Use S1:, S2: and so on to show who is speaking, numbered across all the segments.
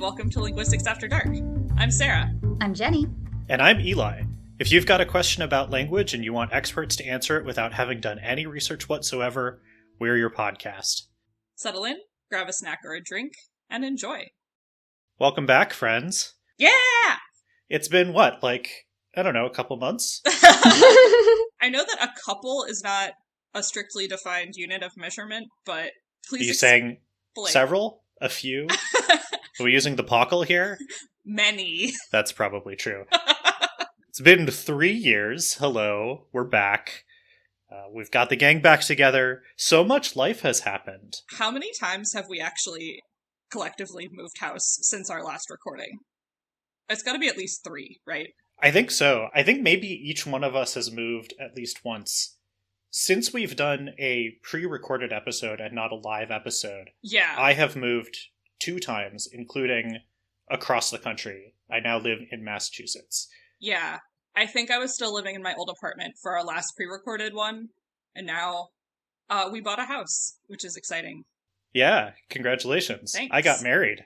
S1: welcome to Linguistics After Dark. I'm Sarah.
S2: I'm Jenny.
S3: And I'm Eli. If you've got a question about language and you want experts to answer it without having done any research whatsoever, we're your podcast.
S1: Settle in, grab a snack or a drink, and enjoy.
S3: Welcome back, friends.
S1: Yeah!
S3: It's been what, a couple months?
S1: I know that a couple is not a strictly defined unit of measurement, but please
S3: Are you saying several? A few? Are we using the pockle here?
S1: Many.
S3: That's probably true. It's been 3 years. Hello, we're back. We've got the gang back together. So much life has happened.
S1: How many times have we actually collectively moved house since our last recording? It's got to be at least 3, right?
S3: I think so. I think maybe each one of us has moved at least once. Since we've done a pre-recorded episode and not a live episode,
S1: yeah,
S3: I have moved 2 times, including across the country. I now live in Massachusetts.
S1: Yeah, I think I was still living in my old apartment for our last pre-recorded one, and now we bought a house, which is exciting.
S3: Yeah, congratulations.
S1: Thanks.
S3: I got married.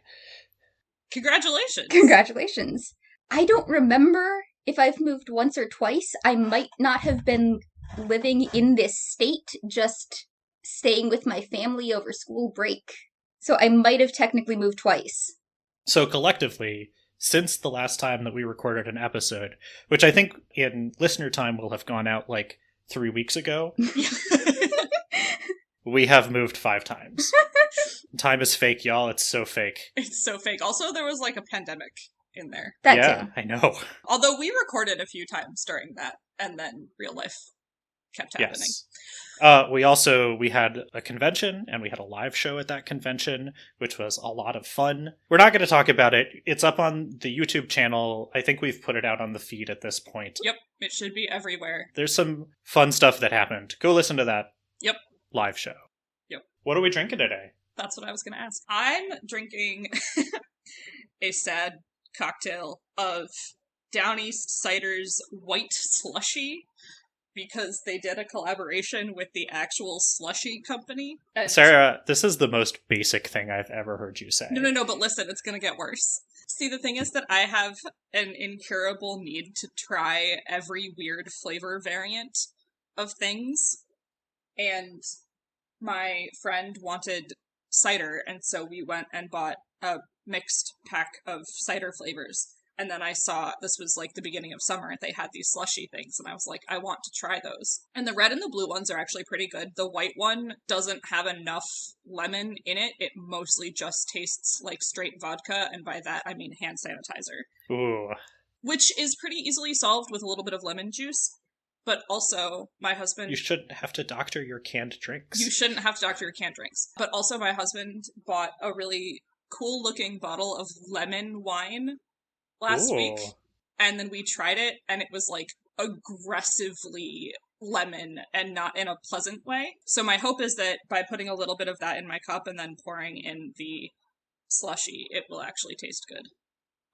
S1: Congratulations.
S2: Congratulations. I don't remember if I've moved once or twice. I might not have been living in this state, just staying with my family over school break. So I might have technically moved twice.
S3: So collectively, since the last time that we recorded an episode, which I think in listener time will have gone out 3 weeks ago, we have moved 5 times. Time is fake, y'all. It's so fake.
S1: It's so fake. Also, there was a pandemic in there.
S2: That
S3: yeah,
S2: too.
S3: I know.
S1: Although we recorded a few times during that, and then real life kept happening.
S3: Yes. We had a convention, and we had a live show at that convention, which was a lot of fun. We're not going to talk about it. It's up on the YouTube channel. I think we've put it out on the feed at this point.
S1: Yep, it should be everywhere.
S3: There's some fun stuff that happened. Go listen to that.
S1: Yep.
S3: Live show.
S1: Yep.
S3: What are we drinking today?
S1: That's what I was going to ask. I'm drinking a sad cocktail of Down East Cider's White Slushy, because they did a collaboration with the actual slushy company.
S3: Sarah, this is the most basic thing I've ever heard you say.
S1: No, but listen, it's going to get worse. See, the thing is that I have an incurable need to try every weird flavor variant of things, and my friend wanted cider, and so we went and bought a mixed pack of cider flavors. And then I saw this was the beginning of summer, and they had these slushy things, and I was like, I want to try those. And the red and the blue ones are actually pretty good. The white one doesn't have enough lemon in it. It mostly just tastes like straight vodka, and by that I mean hand sanitizer.
S3: Ooh.
S1: Which is pretty easily solved with a little bit of lemon juice. But also, my husband...
S3: You shouldn't have to doctor your canned drinks.
S1: You shouldn't have to doctor your canned drinks. But also, my husband bought a really cool-looking bottle of lemon wine last week, and then we tried it, and it was aggressively lemon and not in a pleasant way. So my hope is that by putting a little bit of that in my cup and then pouring in the slushy, it will actually taste good.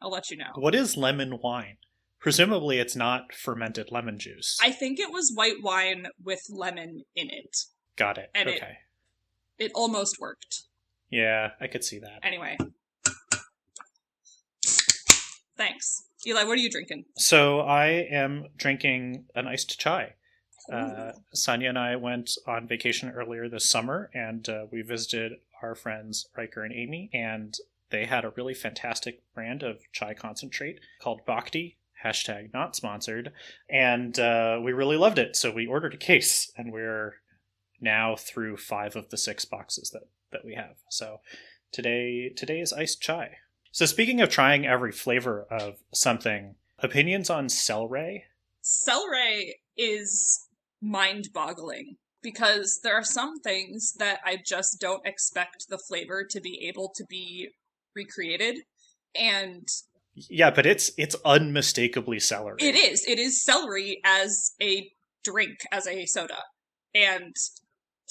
S1: I'll let you know.
S3: What is lemon wine? Presumably it's not fermented lemon juice.
S1: I think it was white wine with lemon in it.
S3: Got it.
S1: And
S3: okay.
S1: It almost worked.
S3: Yeah, I could see that.
S1: Anyway. Thanks. Eli, what are you drinking?
S3: So I am drinking an iced chai. Sonia and I went on vacation earlier this summer, and we visited our friends Riker and Amy, and they had a really fantastic brand of chai concentrate called Bhakti, #not sponsored, and we really loved it, so we ordered a case, and we're now through 5 of the 6 boxes that we have. So today is iced chai. So speaking of trying every flavor of something, opinions on celery?
S1: Celery is mind-boggling, because there are some things that I just don't expect the flavor to be able to be recreated, and...
S3: Yeah, but it's unmistakably celery.
S1: It is celery as a drink, as a soda. And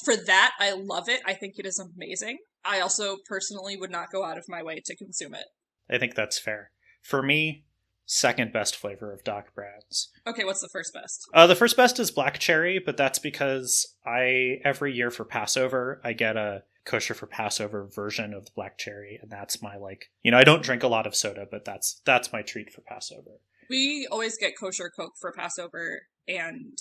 S1: for that, I love it. I think it is amazing. I also personally would not go out of my way to consume it.
S3: I think that's fair. For me, second best flavor of Doc brands.
S1: Okay, what's the first best?
S3: The first best is black cherry, but that's because every year for Passover, I get a kosher for Passover version of the black cherry, and that's my like, I don't drink a lot of soda, but that's my treat for Passover.
S1: We always get kosher Coke for Passover, and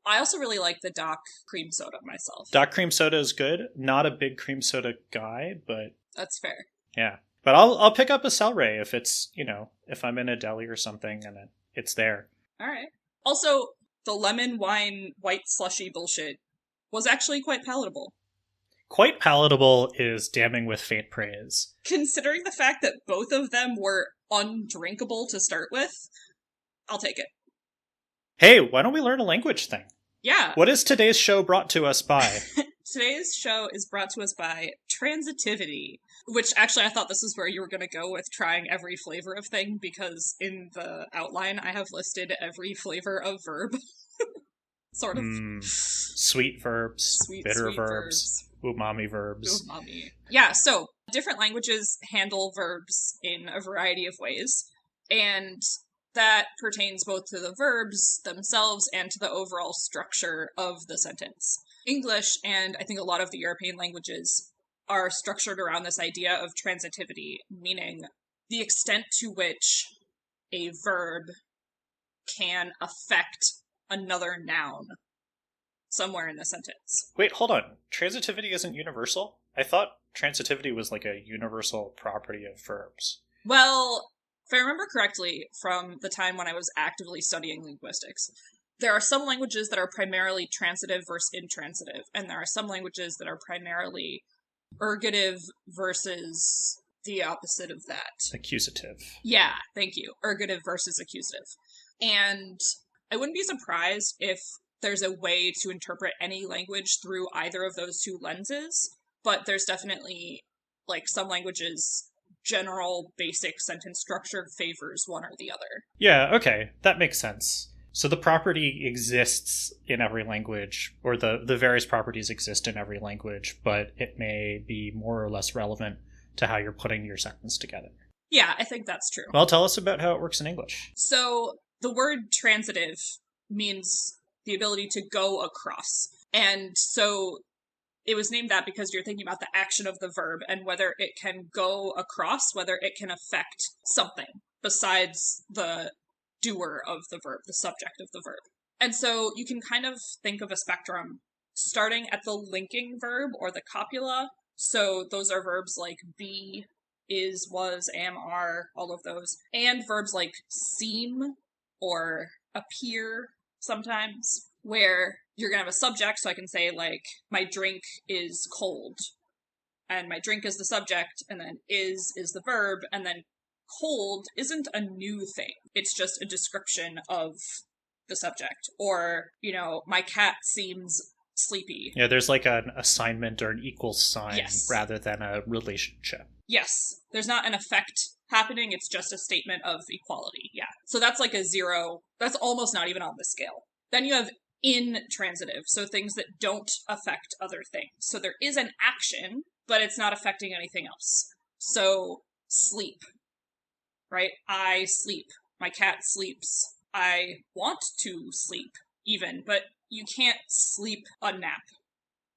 S1: I also really like the Doc cream soda myself.
S3: Doc cream soda is good. Not a big cream soda guy, but
S1: that's fair.
S3: Yeah. But I'll pick up a Celery if it's, if I'm in a deli or something and it's there.
S1: All right. Also, the lemon wine white slushy bullshit was actually quite palatable.
S3: Quite palatable is damning with faint praise.
S1: Considering the fact that both of them were undrinkable to start with, I'll take it.
S3: Hey, why don't we learn a language thing?
S1: Yeah.
S3: What is today's show brought to us by?
S1: Today's show is brought to us by Transitivity, which actually I thought this is where you were going to go with trying every flavor of thing, because in the outline I have listed every flavor of verb. Sort of.
S3: Sweet verbs, bitter
S1: sweet
S3: verbs, umami verbs.
S1: Umami. Yeah, so different languages handle verbs in a variety of ways, and that pertains both to the verbs themselves and to the overall structure of the sentence. English, and I think a lot of the European languages, are structured around this idea of transitivity, meaning the extent to which a verb can affect another noun somewhere in the sentence.
S3: Wait, hold on. Transitivity isn't universal? I thought transitivity was like a universal property of verbs.
S1: Well, if I remember correctly from the time when I was actively studying linguistics, there are some languages that are primarily transitive versus intransitive, and there are some languages that are primarily ergative versus the opposite of that.
S3: Accusative.
S1: Yeah, thank you. Ergative versus accusative. And I wouldn't be surprised if there's a way to interpret any language through either of those two lenses, but there's definitely, like, some languages' general basic sentence structure favors one or the other.
S3: Yeah, okay. That makes sense. So the property exists in every language, or the various properties exist in every language, but it may be more or less relevant to how you're putting your sentence together.
S1: Yeah, I think that's true.
S3: Well, tell us about how it works in English.
S1: So the word transitive means the ability to go across. And so it was named that because you're thinking about the action of the verb and whether it can go across, whether it can affect something besides the doer of the verb, the subject of the verb. And so you can kind of think of a spectrum starting at the linking verb or the copula. So those are verbs like be, is, was, am, are, all of those. And verbs like seem or appear sometimes, where you're going to have a subject, so I can say, like, my drink is cold. And my drink is the subject, and then is the verb, and then cold isn't a new thing. It's just a description of the subject. Or, my cat seems sleepy.
S3: Yeah, there's like an assignment or an equal sign
S1: Yes.
S3: rather than a relationship.
S1: Yes. There's not an effect happening, it's just a statement of equality. Yeah. So that's like a 0. That's almost not even on the scale. Then you have intransitive, so things that don't affect other things. So there is an action, but it's not affecting anything else. So sleep, right? I sleep. My cat sleeps. I want to sleep, even, but you can't sleep a nap.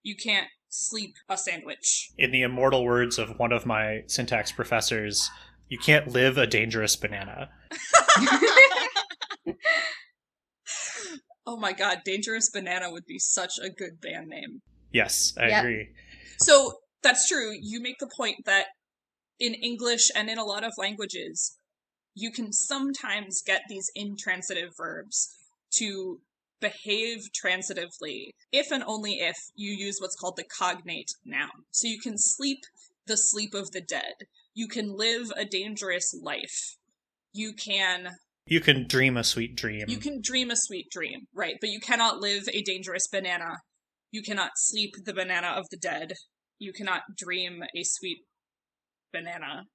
S1: You can't sleep a sandwich.
S3: In the immortal words of one of my syntax professors, you can't live a dangerous banana.
S1: Oh my god, Dangerous Banana would be such a good band name.
S3: Yes, I agree.
S1: So, that's true. You make the point that in English and in a lot of languages, you can sometimes get these intransitive verbs to behave transitively if and only if you use what's called the cognate noun. So you can sleep the sleep of the dead. You can live a dangerous life. You can
S3: dream a sweet dream.
S1: You can dream a sweet dream, right? But you cannot live a dangerous banana. You cannot sleep the banana of the dead. You cannot dream a sweet banana.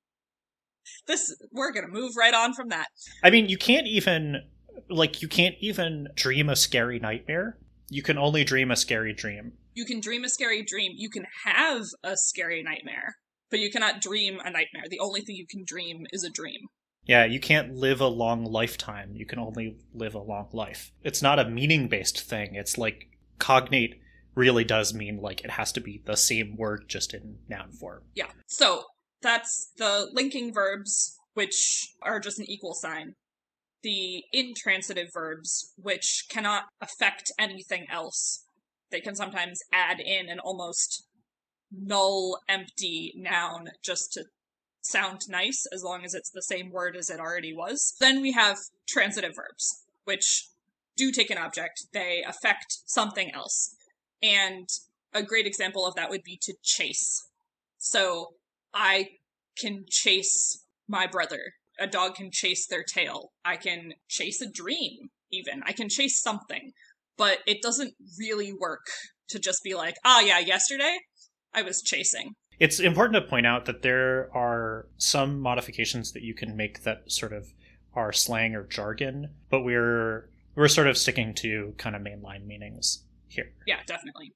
S1: We're gonna move right on from that.
S3: I mean, you can't even dream a scary nightmare. You can only dream a scary dream.
S1: You can dream a scary dream. You can have a scary nightmare, but you cannot dream a nightmare. The only thing you can dream is a dream.
S3: Yeah, you can't live a long lifetime. You can only live a long life. It's not a meaning-based thing. It's like cognate really does mean like it has to be the same word just in noun form.
S1: Yeah. So that's the linking verbs, which are just an equal sign. The intransitive verbs, which cannot affect anything else. They can sometimes add in an almost null, empty noun just to sound nice, as long as it's the same word as it already was. Then we have transitive verbs, which do take an object. They affect something else. And a great example of that would be to chase. So I can chase my brother. A dog can chase their tail. I can chase a dream, even. I can chase something. But it doesn't really work to just be like, yeah, yesterday I was chasing.
S3: It's important to point out that there are some modifications that you can make that sort of are slang or jargon, but we're sort of sticking to kind of mainline meanings here.
S1: Yeah, definitely.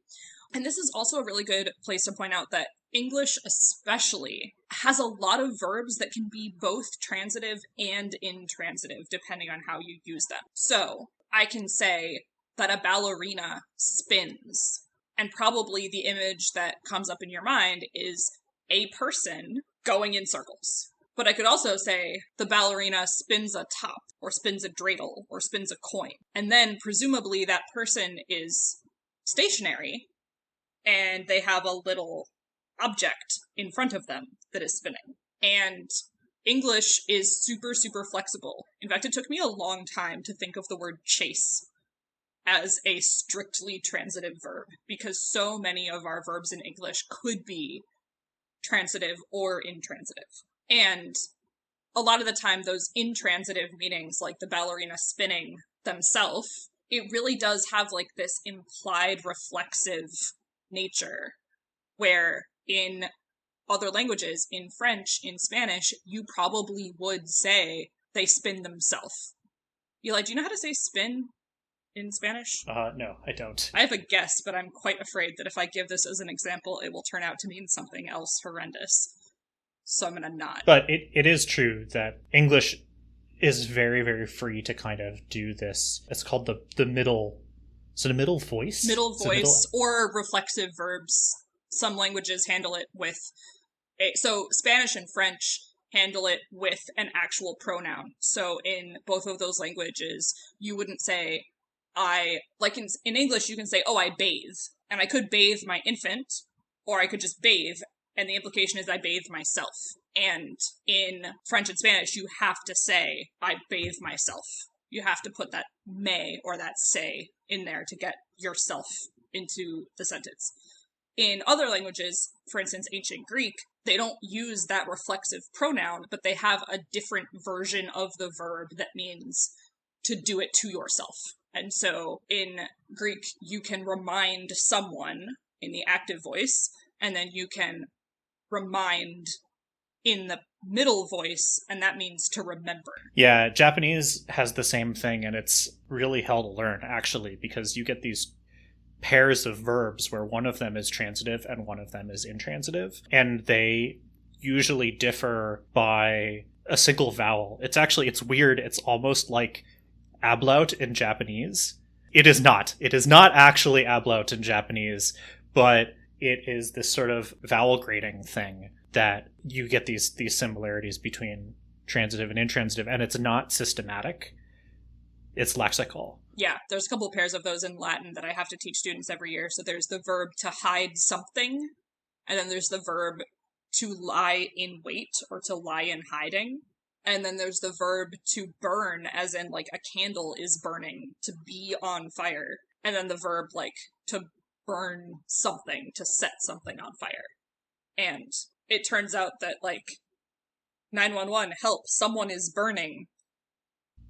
S1: And this is also a really good place to point out that English especially has a lot of verbs that can be both transitive and intransitive, depending on how you use them. So I can say that a ballerina spins. And probably the image that comes up in your mind is a person going in circles. But I could also say the ballerina spins a top, or spins a dreidel, or spins a coin. And then presumably that person is stationary, and they have a little object in front of them that is spinning. And English is super, super flexible. In fact, it took me a long time to think of the word chase as a strictly transitive verb, because so many of our verbs in English could be transitive or intransitive. And a lot of the time, those intransitive meanings, like the ballerina spinning themselves, it really does have like this implied reflexive nature, where in other languages, in French, in Spanish, you probably would say they spin themselves. Eli, do you know how to say spin in Spanish?
S3: No, I don't.
S1: I have a guess, but I'm quite afraid that if I give this as an example, it will turn out to mean something else horrendous. So I'm gonna not.
S3: But it is true that English is very, very free to kind of do this. It's called the middle. Is it a middle voice?
S1: Middle voice or reflexive verbs. Some languages handle it with so Spanish and French handle it with an actual pronoun. So in both of those languages, you wouldn't say like in English, you can say, I bathe. And I could bathe my infant, or I could just bathe, and the implication is I bathe myself. And in French and Spanish, you have to say, I bathe myself. You have to put that may or that say in there to get yourself into the sentence. In other languages, for instance, ancient Greek, they don't use that reflexive pronoun, but they have a different version of the verb that means to do it to yourself. And so in Greek, you can remind someone in the active voice, and then you can remind in the middle voice, and that means to remember.
S3: Yeah, Japanese has the same thing, and it's really hell to learn, actually, because you get these pairs of verbs where one of them is transitive and one of them is intransitive, and they usually differ by a single vowel. It's weird. It's almost like ablaut in Japanese. It is not actually ablaut in Japanese, but it is this sort of vowel grading thing that you get these similarities between transitive and intransitive, and it's not systematic. It's lexical.
S1: Yeah, there's a couple pairs of those in Latin that I have to teach students every year. So there's the verb to hide something, and then there's the verb to lie in wait or to lie in hiding. And then there's the verb to burn, as in like a candle is burning, to be on fire. And then the verb like to burn something, to set something on fire. And it turns out that like 911, help, someone is burning,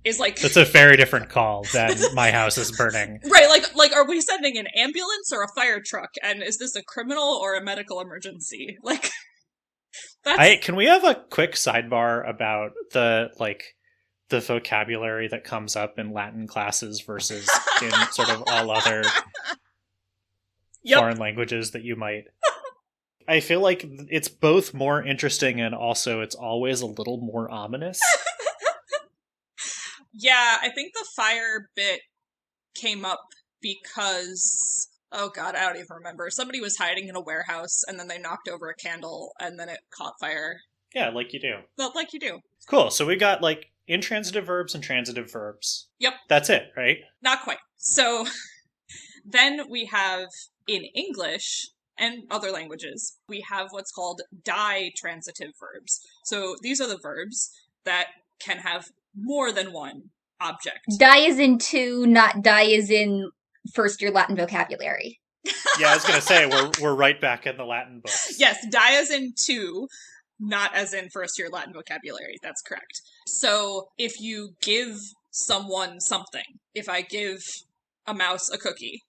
S1: is like...
S3: That's a very different call than my house is burning.
S1: Right, like are we sending an ambulance or a fire truck? And is this a criminal or a medical emergency? Like, that's...
S3: Can we have a quick sidebar about the vocabulary that comes up in Latin classes versus in sort of all other foreign languages that you might... I feel like it's both more interesting and also it's always a little more ominous.
S1: Yeah, I think the fire bit came up because Oh god, I don't even remember. Somebody was hiding in a warehouse, and then they knocked over a candle, and then it caught fire.
S3: Yeah, like you do.
S1: Well, like you do.
S3: Cool. So we got like intransitive verbs and transitive verbs.
S1: Yep.
S3: That's it, right?
S1: Not quite. So then we have, in English and other languages, we have what's called ditransitive verbs. So these are the verbs that can have more than one object.
S2: Die is in two, not die is in first year Latin vocabulary.
S3: Yeah, I was going to say, we're right back in the Latin books.
S1: Yes, die as in two, not as in first year Latin vocabulary. That's correct. So if you give someone something, if I give a mouse a cookie,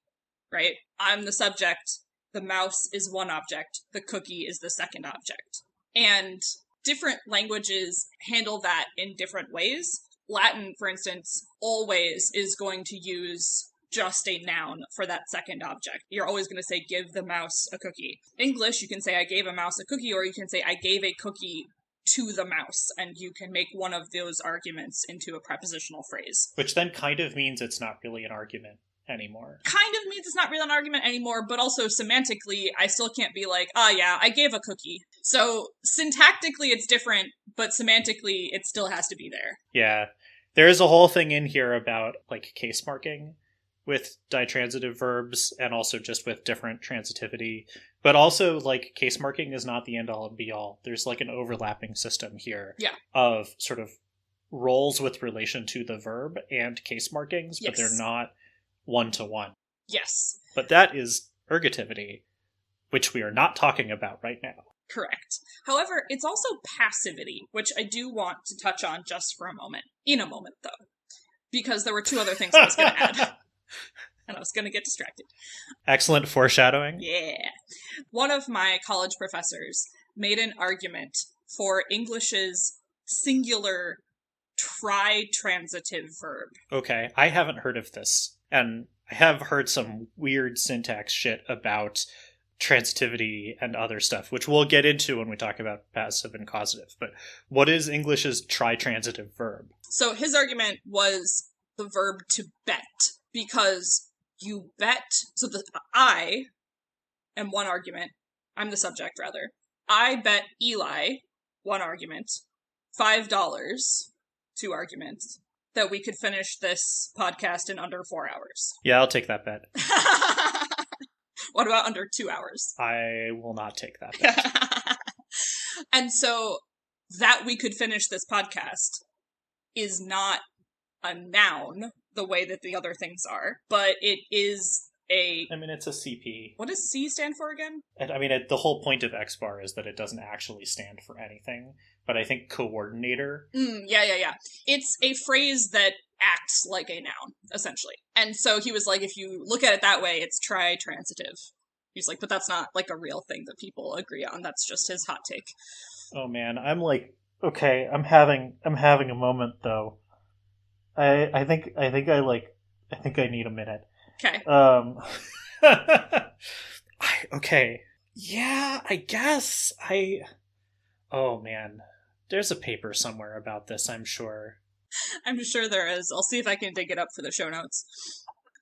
S1: right? I'm the subject, the mouse is one object, the cookie is the second object. And different languages handle that in different ways. Latin, for instance, always is going to use just a noun for that second object. You're always going to say, give the mouse a cookie. English, you can say, I gave a mouse a cookie, or you can say, I gave a cookie to the mouse, and you can make one of those arguments into a prepositional phrase.
S3: Which then kind of means it's not really an argument anymore.
S1: Kind of means it's not really an argument anymore, but also semantically, I still can't be like, yeah, I gave a cookie. So syntactically it's different, but semantically it still has to be there.
S3: Yeah. There is a whole thing in here about like case marking with ditransitive verbs and also just with different transitivity. But also like case marking is not the end all and be all. There's like an overlapping system here of sort of roles with relation to the verb and case markings, but they're not one-to-one.
S1: Yes.
S3: But that is ergativity, which we are not talking about right now.
S1: Correct. However, it's also passivity, which I do want to touch on just for a moment. In a moment, though. Because there were two other things I was going to add. And I was going to get distracted.
S3: Excellent foreshadowing.
S1: Yeah. One of my college professors made an argument for English's singular tritransitive verb.
S3: Okay, I haven't heard of this. And I have heard some weird syntax shit about transitivity and other stuff, which we'll get into when we talk about passive and causative. But what is English's tritransitive verb?
S1: So his argument was the verb to bet, because you bet. So the I am one argument. I'm the subject, rather. I bet Eli, one argument, $5, two arguments, that we could finish this podcast in under 4 hours.
S3: Yeah, I'll take that bet.
S1: What about under 2 hours?
S3: I will not take that bet.
S1: And so that we could finish this podcast is not a noun the way that the other things are, but it is
S3: I mean, it's a CP.
S1: What does C stand for again?
S3: I mean, the whole point of X bar is that it doesn't actually stand for anything, but I think coordinator.
S1: Yeah. It's a phrase that acts like a noun, essentially. And so he was like, if you look at it that way, it's tritransitive. He's like, but that's not like a real thing that people agree on. That's just his hot take.
S3: Oh man, I'm like, okay, I'm having a moment though. I think I need a minute.
S1: Okay.
S3: Okay. Yeah, I guess oh man. There's a paper somewhere about this, I'm sure.
S1: I'm sure there is. I'll see if I can dig it up for the show notes.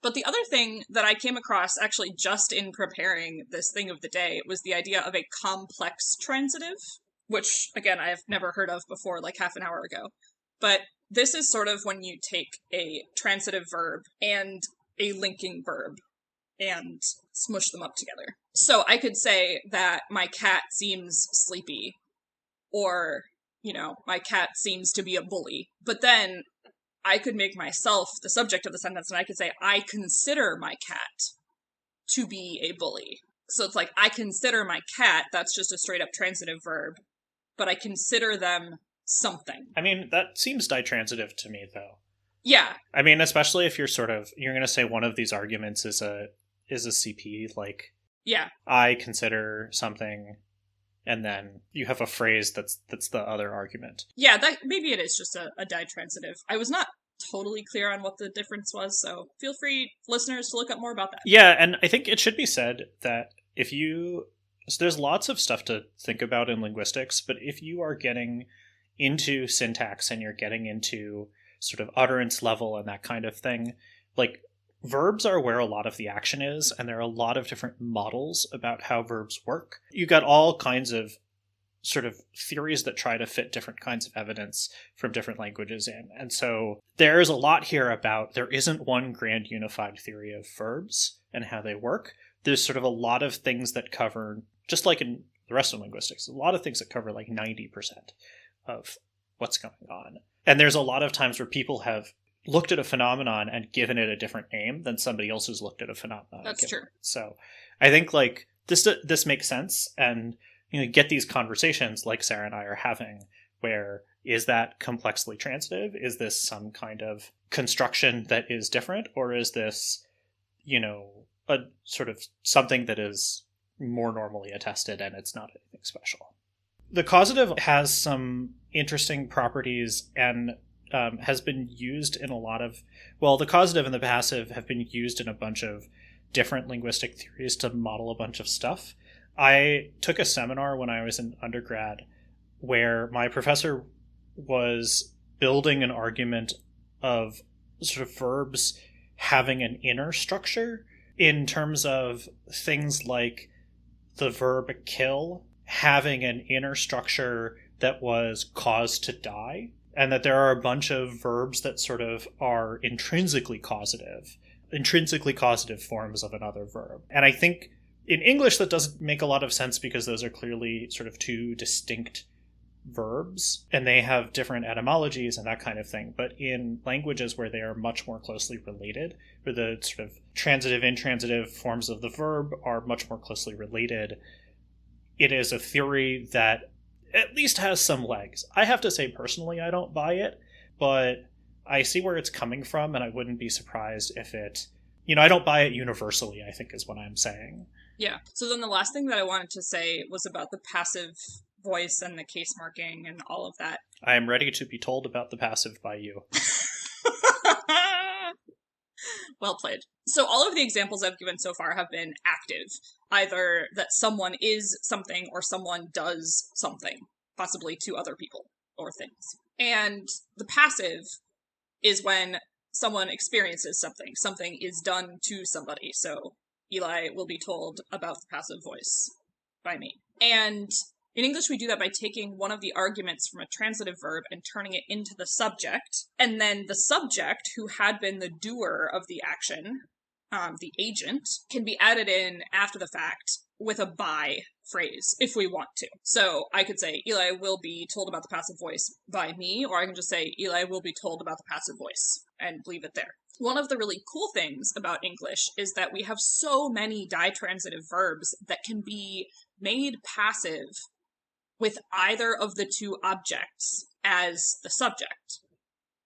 S1: But the other thing that I came across actually just in preparing this thing of the day was the idea of a complex transitive, which, again, I've never heard of before, like half an hour ago. But this is sort of when you take a transitive verb and a linking verb and smush them up together. So I could say that my cat seems sleepy, or, my cat seems to be a bully. But then I could make myself the subject of the sentence, and I could say, I consider my cat to be a bully. So it's like, I consider my cat, that's just a straight up transitive verb, but I consider them something.
S3: I mean, that seems ditransitive to me, though.
S1: Yeah.
S3: I mean, especially if you're going to say one of these arguments is a CP, like,
S1: yeah,
S3: I consider something, and then you have a phrase that's the other argument.
S1: Yeah, that maybe it is just a ditransitive. I was not totally clear on what the difference was, so feel free, listeners, to look up more about that.
S3: Yeah, and I think it should be said that so there's lots of stuff to think about in linguistics, but if you are getting into syntax and you're getting into sort of utterance level and that kind of thing, like, verbs are where a lot of the action is, and there are a lot of different models about how verbs work. You got all kinds of sort of theories that try to fit different kinds of evidence from different languages in. And so there's a lot here about there isn't one grand unified theory of verbs and how they work. There's sort of a lot of things that cover, just like in the rest of linguistics, a lot of things that cover like 90% of what's going on. And there's a lot of times where people have looked at a phenomenon and given it a different name than somebody else who's looked at a phenomenon.
S1: That's true.
S3: So I think like this makes sense, and you know, get these conversations like Sarah and I are having, where is that complexly transitive? Is this some kind of construction that is different, or is this, you know, a sort of something that is more normally attested and it's not anything special? The causative has some interesting properties and has been used in a lot of, well, the causative and the passive have been used in a bunch of different linguistic theories to model a bunch of stuff. I took a seminar when I was in undergrad where my professor was building an argument of sort of verbs having an inner structure in terms of things like the verb kill having an inner structure that was cause to die, and that there are a bunch of verbs that sort of are intrinsically causative forms of another verb. And I think in English that doesn't make a lot of sense because those are clearly sort of two distinct verbs and they have different etymologies and that kind of thing. But in languages where they are much more closely related, where the sort of transitive, intransitive forms of the verb are much more closely related, it is a theory that at least has some legs. I have to say personally I don't buy it, but I see where it's coming from, and I wouldn't be surprised if it, you know, I don't buy it universally, I think is what I'm saying.
S1: Yeah. So then the last thing that I wanted to say was about the passive voice and the case marking and all of that.
S3: I am ready to be told about the passive by you.
S1: Well played. So all of the examples I've given so far have been active. Either that someone is something or someone does something, possibly to other people or things. And the passive is when someone experiences something. Something is done to somebody. So Eli will be told about the passive voice by me. And in English, we do that by taking one of the arguments from a transitive verb and turning it into the subject. And then the subject, who had been the doer of the action, the agent, can be added in after the fact with a by phrase, if we want to. So I could say, Eli will be told about the passive voice by me, or I can just say, Eli will be told about the passive voice, and leave it there. One of the really cool things about English is that we have so many ditransitive verbs that can be made passive with either of the two objects as the subject.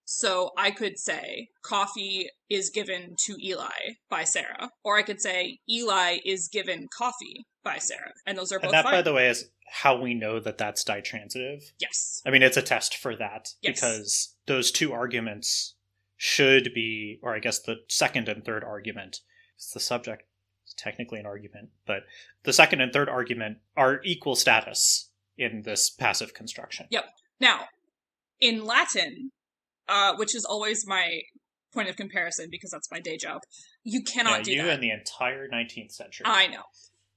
S1: So I could say, coffee is given to Eli by Sarah. Or I could say, Eli is given coffee by Sarah. And those are both fine.
S3: And that, by the way, is how we know that that's ditransitive.
S1: Yes.
S3: I mean, it's a test for that.
S1: Yes.
S3: Because those two arguments should be, or I guess the second and third argument, it's the subject, it's technically an argument, but the second and third argument are equal status in this passive construction.
S1: Yep. Now, in Latin, which is always my point of comparison because that's my day job, you cannot do that.
S3: You and the entire 19th century.
S1: I know.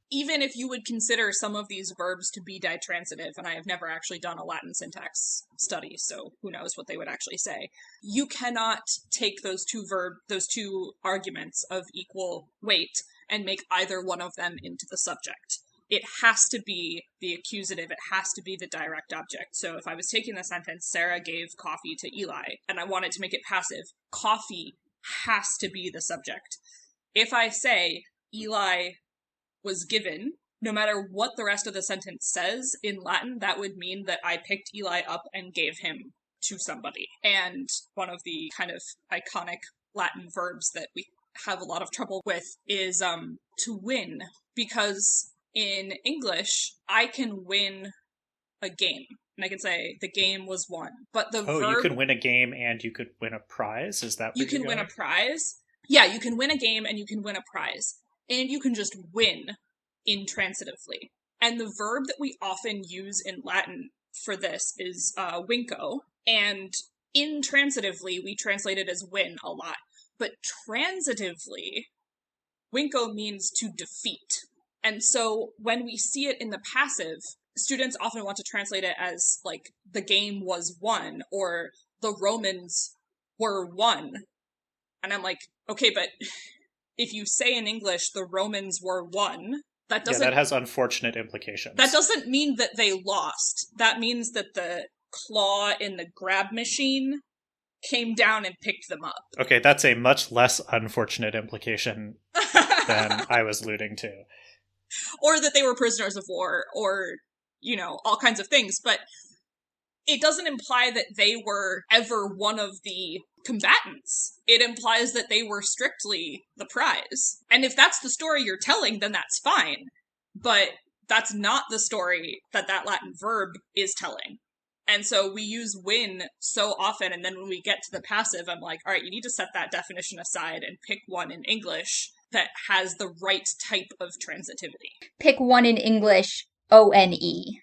S1: Even if you would consider some of these verbs to be ditransitive, and I have never actually done a Latin syntax study, so who knows what they would actually say, you cannot take those two arguments of equal weight and make either one of them into the subject. It has to be the accusative, it has to be the direct object. So if I was taking the sentence, Sarah gave coffee to Eli, and I wanted to make it passive, coffee has to be the subject. If I say, Eli was given, no matter what the rest of the sentence says in Latin, that would mean that I picked Eli up and gave him to somebody. And one of the kind of iconic Latin verbs that we have a lot of trouble with is to win, because in English, I can win a game. And I can say, the game was won. But the verb...
S3: you could win a game and you could win a prize? Is that what
S1: you can win a prize? Yeah, you can win a game and you can win a prize. And you can just win intransitively. And the verb that we often use in Latin for this is winco. And intransitively, we translate it as win a lot. But transitively, winko means to defeat. And so when we see it in the passive, students often want to translate it as, like, the game was won, or the Romans were won. And I'm like, okay, but if you say in English the Romans were won, that
S3: has unfortunate implications.
S1: That doesn't mean that they lost. That means that the claw in the grab machine came down and picked them up.
S3: Okay, that's a much less unfortunate implication than I was alluding to.
S1: Or that they were prisoners of war, or, you know, all kinds of things. But it doesn't imply that they were ever one of the combatants. It implies that they were strictly the prize. And if that's the story you're telling, then that's fine. But that's not the story that Latin verb is telling. And so we use win so often, and then when we get to the passive, I'm like, all right, you need to set that definition aside and pick one in English that has the right type of transitivity.
S2: Pick one in English, O-N-E.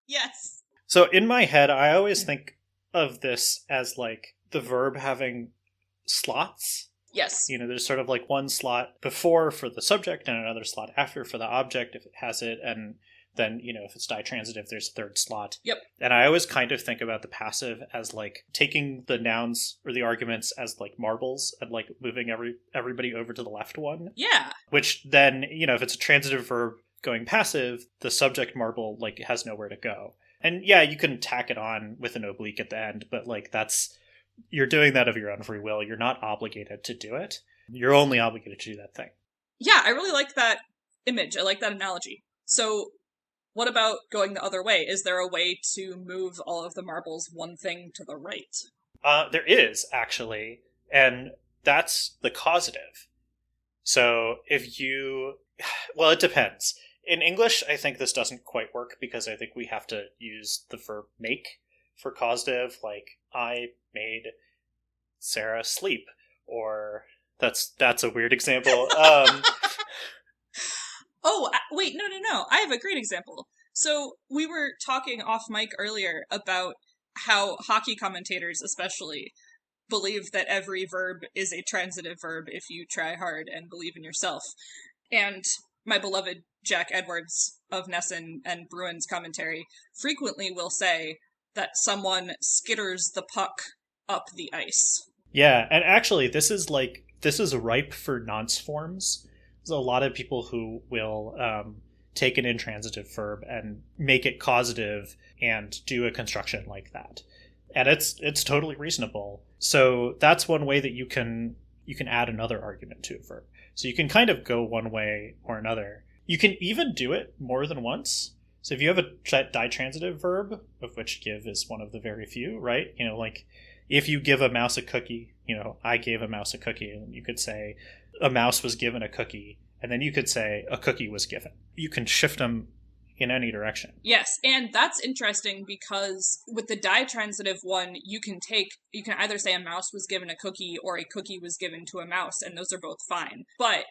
S1: Yes.
S3: So in my head, I always think of this as, like, the verb having slots.
S1: Yes.
S3: You know, there's sort of like one slot before for the subject and another slot after for the object if it has it, and then, you know, if it's ditransitive, there's a third slot.
S1: Yep.
S3: And I always kind of think about the passive as, like, taking the nouns or the arguments as, like, marbles and, like, moving everybody over to the left one.
S1: Yeah.
S3: Which then, you know, if it's a transitive verb going passive, the subject marble, like, has nowhere to go. And yeah, you can tack it on with an oblique at the end, but, like, you're doing that of your own free will. You're not obligated to do it. You're only obligated to do that thing.
S1: Yeah, I really like that image. I like that analogy. So what about going the other way? Is there a way to move all of the marbles one thing to the right?
S3: There is, actually, and that's the causative. So well, it depends. In English, I think this doesn't quite work because I think we have to use the verb make for causative, like, I made Sarah sleep, or that's a weird example.
S1: Oh, wait, no. I have a great example. So we were talking off mic earlier about how hockey commentators especially believe that every verb is a transitive verb if you try hard and believe in yourself. And my beloved Jack Edwards of Nesson and Bruin's commentary frequently will say that someone skitters the puck up the ice.
S3: Yeah, and actually this is ripe for nonce forms. There's a lot of people who will take an intransitive verb and make it causative and do a construction like that. And it's totally reasonable. So that's one way that you can add another argument to a verb. So you can kind of go one way or another. You can even do it more than once. So if you have a ditransitive verb, of which give is one of the very few, right? You know, like, if you give a mouse a cookie, you know, I gave a mouse a cookie, and you could say a mouse was given a cookie, and then you could say a cookie was given. You can shift them in any direction.
S1: Yes, and that's interesting because with the ditransitive one, you can either say a mouse was given a cookie or a cookie was given to a mouse, and those are both fine. But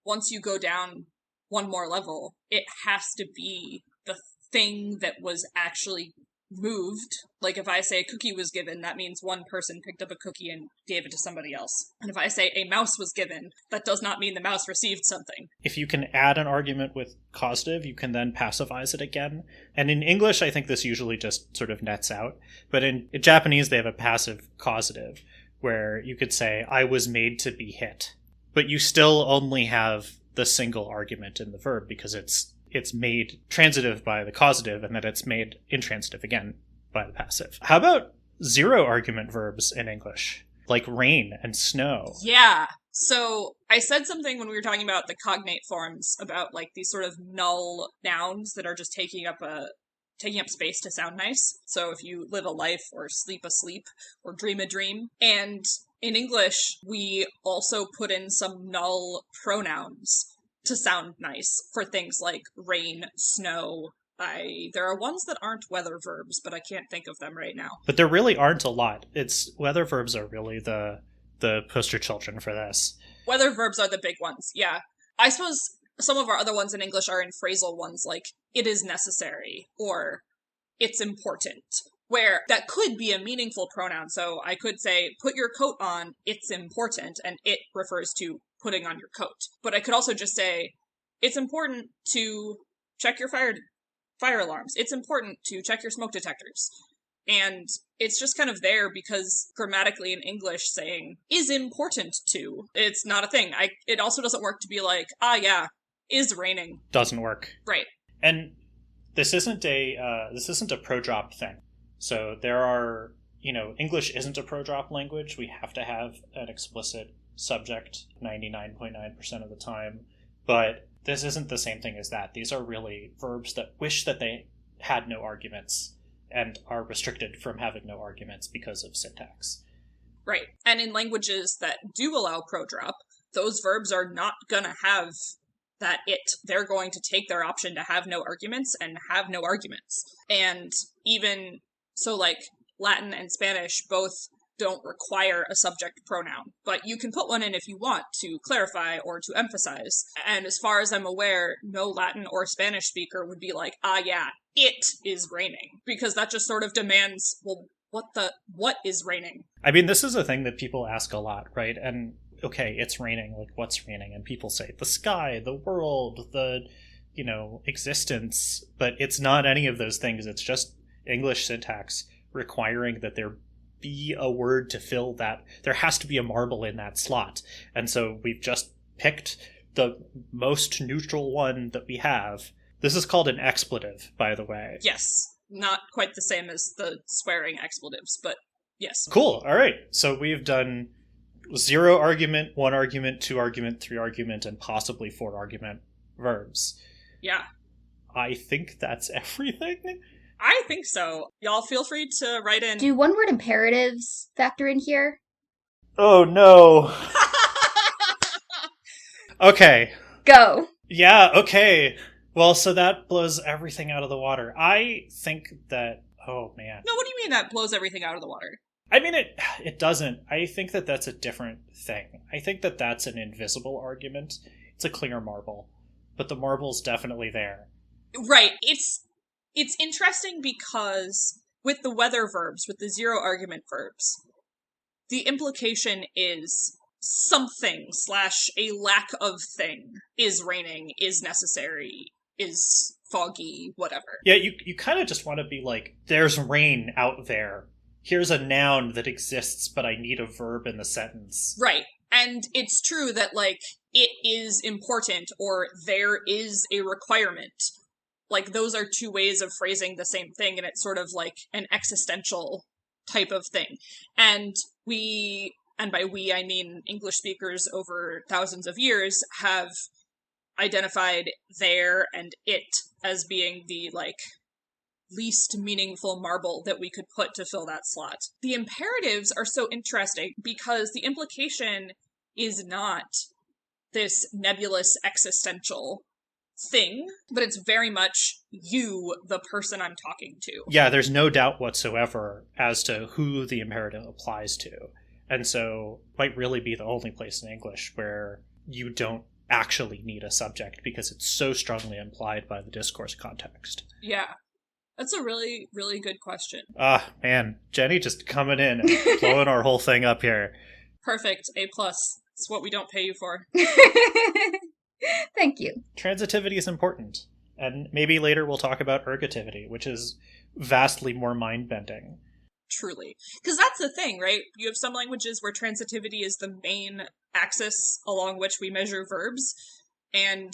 S1: once you go down one more level, it has to be the thing that was actually moved. Like, if I say a cookie was given, that means one person picked up a cookie and gave it to somebody else. And if I say a mouse was given, that does not mean the mouse received something.
S3: If you can add an argument with causative, you can then passivize it again. And in English, I think this usually just sort of nets out. But in Japanese, they have a passive causative, where you could say, I was made to be hit. But you still only have the single argument in the verb because it's made transitive by the causative, and then it's made intransitive again by the passive. How about zero argument verbs in English? Like rain and snow.
S1: Yeah. So I said something when we were talking about the cognate forms about, like, these sort of null nouns that are just taking up space to sound nice. So if you live a life, or sleep a sleep, or dream a dream. And in English, we also put in some null pronouns to sound nice for things like rain, snow. There are ones that aren't weather verbs, but I can't think of them right now.
S3: But there really aren't a lot. Weather verbs are really the poster children for this.
S1: Weather verbs are the big ones, yeah. I suppose some of our other ones in English are in phrasal ones, like it is necessary, or it's important, where that could be a meaningful pronoun. So I could say, put your coat on, it's important, and it refers to putting on your coat. But I could also just say, it's important to check your fire alarms. It's important to check your smoke detectors. And it's just kind of there because grammatically in English saying is important to, it's not a thing. It also doesn't work to be like, yeah, is raining.
S3: Doesn't work.
S1: Right.
S3: And this isn't a pro-drop thing. So there are, English isn't a pro-drop language. We have to have an explicit subject 99.9% of the time. But this isn't the same thing as that. These are really verbs that wish that they had no arguments and are restricted from having no arguments because of syntax.
S1: Right. And in languages that do allow pro-drop, those verbs are not going to have that it. They're going to take their option to have no arguments and have no arguments. And even so, like, Latin and Spanish both don't require a subject pronoun, but you can put one in if you want to clarify or to emphasize. And as far as I'm aware, no Latin or Spanish speaker would be like, yeah, it is raining, because that just sort of demands, well, what is raining?
S3: I mean, this is a thing that people ask a lot, right? And okay, it's raining, like, what's raining? And people say the sky, the world, the, existence, but it's not any of those things. It's just English syntax requiring that there be a word to fill that. There has to be a marble in that slot. And so we've just picked the most neutral one that we have. This is called an expletive, by the way.
S1: Yes. Not quite the same as the swearing expletives, but yes.
S3: Cool. All right. So we've done 0 argument, 1 argument, 2 argument, 3 argument, and possibly 4 argument verbs.
S1: Yeah.
S3: I think that's everything.
S1: I think so. Y'all feel free to write in.
S2: Do one-word imperatives factor in here?
S3: Oh, no. Okay.
S2: Go.
S3: Yeah, okay. Well, so that blows everything out of the water. I think that... Oh, man.
S1: No, what do you mean that blows everything out of the water?
S3: I mean, it doesn't. I think that that's a different thing. I think that that's an invisible argument. It's a clear marble. But the marble's definitely there.
S1: Right. It's interesting because with the weather verbs, with the 0 argument verbs, the implication is something / a lack of thing is raining, is necessary, is foggy, whatever.
S3: Yeah, you kind of just want to be like, there's rain out there. Here's a noun that exists, but I need a verb in the sentence.
S1: Right. And it's true that, like, it is important or there is a requirement. Like, those are 2 ways of phrasing the same thing, and it's sort of like an existential type of thing. And by we, I mean English speakers over thousands of years, have identified there and it as being the, like, least meaningful marble that we could put to fill that slot. The imperatives are so interesting because the implication is not this nebulous existential thing, but it's very much you, the person I'm talking to.
S3: Yeah, there's no doubt whatsoever as to who the imperative applies to. And so might really be the only place in English where you don't actually need a subject because it's so strongly implied by the discourse context.
S1: Yeah. That's a really, really good question.
S3: Man, Jenny just coming in and blowing our whole thing up here.
S1: Perfect. A+. It's what we don't pay you for.
S2: Thank you.
S3: Transitivity is important. And maybe later we'll talk about ergativity, which is vastly more mind-bending.
S1: Truly. Because that's the thing, right? You have some languages where transitivity is the main axis along which we measure verbs, and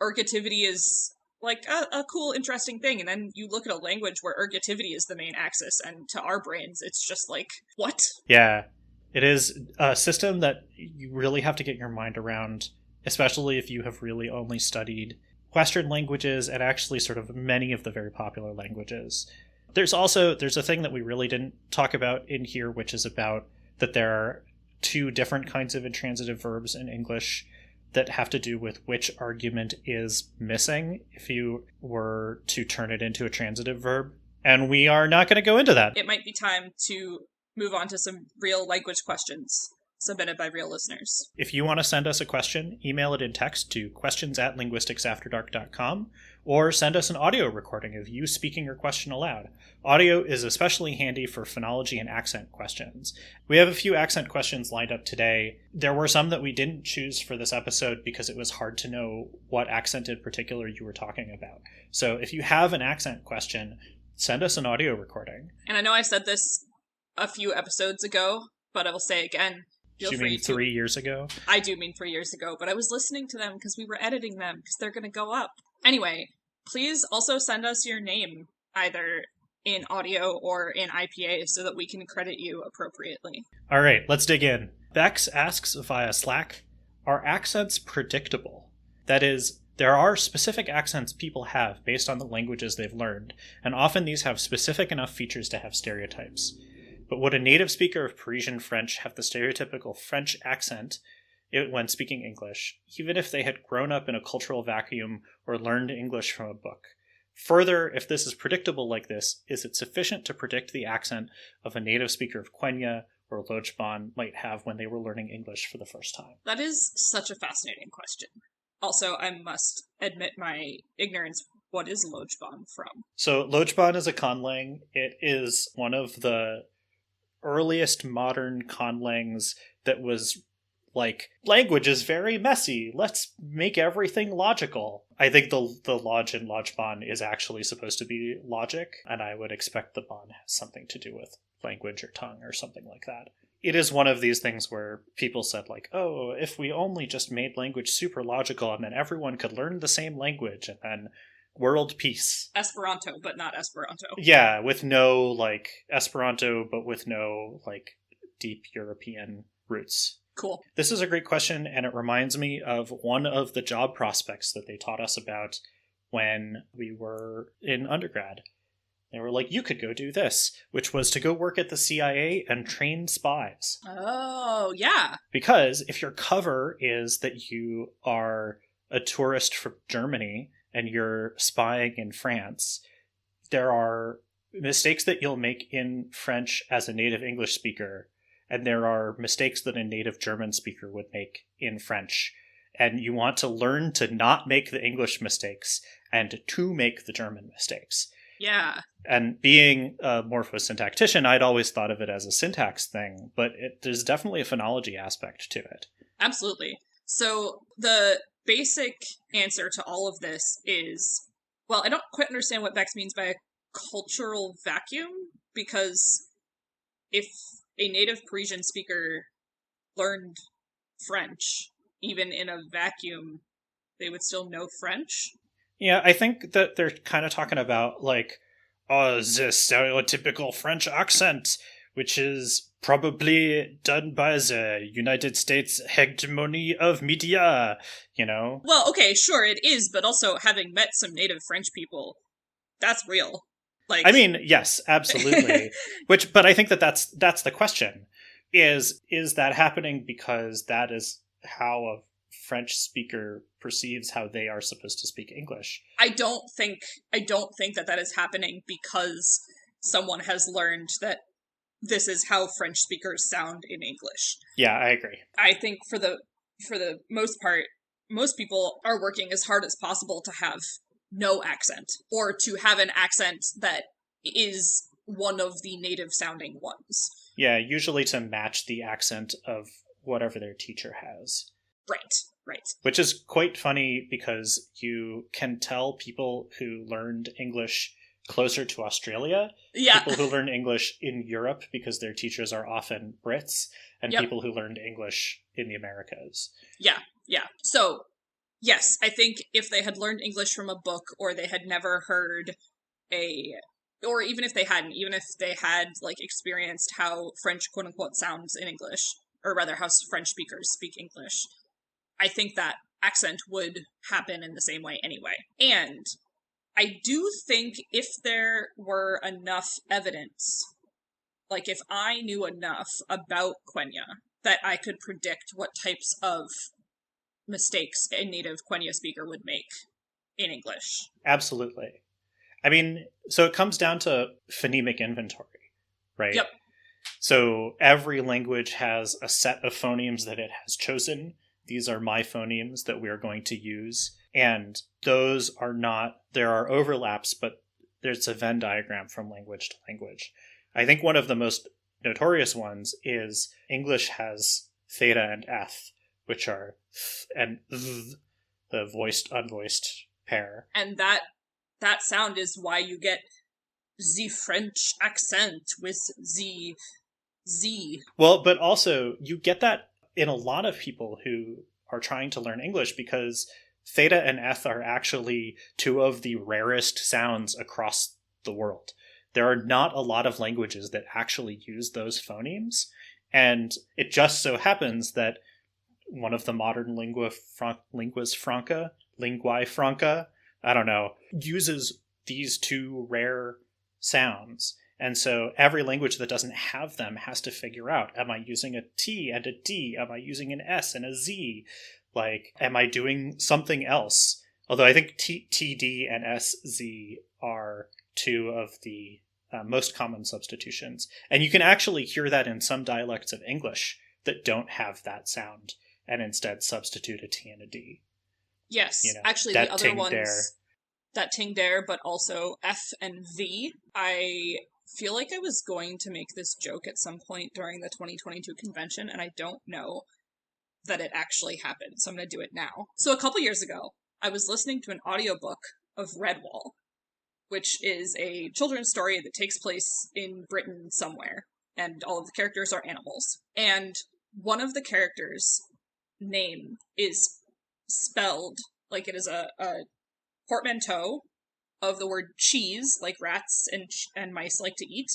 S1: ergativity is like a cool, interesting thing. And then you look at a language where ergativity is the main axis, and to our brains, it's just like, what?
S3: Yeah. It is a system that you really have to get your mind around, especially if you have really only studied Western languages and actually sort of many of the very popular languages. There's a thing that we really didn't talk about in here, which is about that there are 2 different kinds of intransitive verbs in English that have to do with which argument is missing if you were to turn it into a transitive verb. And we are not going to go into that.
S1: It might be time to move on to some real language questions. submitted by real listeners.
S3: If you want to send us a question, email it in text to questions@linguisticsafterdark.com, or send us an audio recording of you speaking your question aloud. Audio is especially handy for phonology and accent questions. We have a few accent questions lined up today. There were some that we didn't choose for this episode because it was hard to know what accent in particular you were talking about. So if you have an accent question, send us an audio recording.
S1: And I know I said this a few episodes ago, but I will say again,
S3: Do you mean 3 years ago?
S1: I do mean 3 years ago, but I was listening to them because we were editing them because they're going to go up. Anyway, please also send us your name, either in audio or in IPA, so that we can credit you appropriately.
S3: All right, let's dig in. Bex asks via Slack, are accents predictable? That is, there are specific accents people have based on the languages they've learned, and often these have specific enough features to have stereotypes. But would a native speaker of Parisian French have the stereotypical French accent when speaking English, even if they had grown up in a cultural vacuum or learned English from a book? Further, if this is predictable like this, is it sufficient to predict the accent of a native speaker of Quenya or Lojban might have when they were learning English for the first time?
S1: That is such a fascinating question. Also, I must admit my ignorance. What is Lojban from?
S3: So Lojban is a conlang. It is one of the earliest modern conlangs that was like, language is very messy, let's make everything logical. I think the lodge in Lojban is actually supposed to be logic, and I would expect the ban has something to do with language or tongue or something like that. It is one of these things where people said, like, oh, if we only just made language super logical and then everyone could learn the same language and then world peace.
S1: Esperanto, but not Esperanto.
S3: Yeah, with no, like, Esperanto, but with no, like, deep European roots.
S1: Cool.
S3: This is a great question, and it reminds me of one of the job prospects that they taught us about when we were in undergrad. They were like, you could go do this, which was to go work at the CIA and train spies.
S1: Oh, yeah.
S3: Because if your cover is that you are a tourist from Germany and you're spying in France, there are mistakes that you'll make in French as a native English speaker, and there are mistakes that a native German speaker would make in French. And you want to learn to not make the English mistakes and to make the German mistakes.
S1: Yeah.
S3: And being a morphosyntactician, I'd always thought of it as a syntax thing, but there's definitely a phonology aspect to it.
S1: Absolutely. So the basic answer to all of this is, well, I don't quite understand what Bex means by a cultural vacuum, because if a native Parisian speaker learned French, even in a vacuum, they would still know French.
S3: Yeah, I think that they're kind of talking about, like, the stereotypical French accent, which is probably done by the United States hegemony of media, you know?
S1: Well, okay, sure, it is, but also having met some native French people, that's real. Like,
S3: I mean, yes, absolutely. But I think that's the question. Is that happening because that is how a French speaker perceives how they are supposed to speak English?
S1: I don't think that is happening because someone has learned that this is how French speakers sound in English.
S3: Yeah, I agree.
S1: I think for the most part, most people are working as hard as possible to have no accent, or to have an accent that is one of the native sounding ones.
S3: Yeah, usually to match the accent of whatever their teacher has.
S1: Right.
S3: Which is quite funny because you can tell people who learned English closer to Australia,
S1: Yeah.
S3: people who learn English in Europe because their teachers are often Brits, and
S1: Yep.
S3: people who learned English in the Americas.
S1: Yeah. So, yes, I think if they had learned English from a book, or they had never heard or even if they had, like, experienced how French, quote-unquote, sounds in English, or rather how French speakers speak English, I think that accent would happen in the same way anyway. And I do think if there were enough evidence, like if I knew enough about Quenya, that I could predict what types of mistakes a native Quenya speaker would make in English.
S3: Absolutely. I mean, so it comes down to phonemic inventory, right?
S1: Yep.
S3: So every language has a set of phonemes that it has chosen. These are my phonemes that we are going to use. And those are not, there are overlaps, but there's a Venn diagram from language to language. I think one of the most notorious ones is English has theta and eth, which are th and th, the voiced, unvoiced pair.
S1: And that sound is why you get the French accent with the Z.
S3: Well, but also you get that in a lot of people who are trying to learn English, because theta and eth are actually two of the rarest sounds across the world. There are not a lot of languages that actually use those phonemes, and it just so happens that one of the modern lingui franca, I don't know, uses these two rare sounds. And so every language that doesn't have them has to figure out, am I using a T and a D? Am I using an S and a Z? Like, am I doing something else? Although I think TD and SZ are two of the most common substitutions. And you can actually hear that in some dialects of English that don't have that sound and instead substitute a T and a D.
S1: Yes,
S3: You know,
S1: actually
S3: that
S1: the other
S3: ting
S1: ones,
S3: dare.
S1: that ting dare, but also F and V. I feel like I was going to make this joke at some point during the 2022 convention, and I don't know that it actually happened, so I'm going to do it now. So a couple years ago, I was listening to an audiobook of Redwall, which is a children's story that takes place in Britain somewhere, and all of the characters are animals. And one of the characters' name is spelled like it is a portmanteau of the word cheese, like rats and mice like to eat,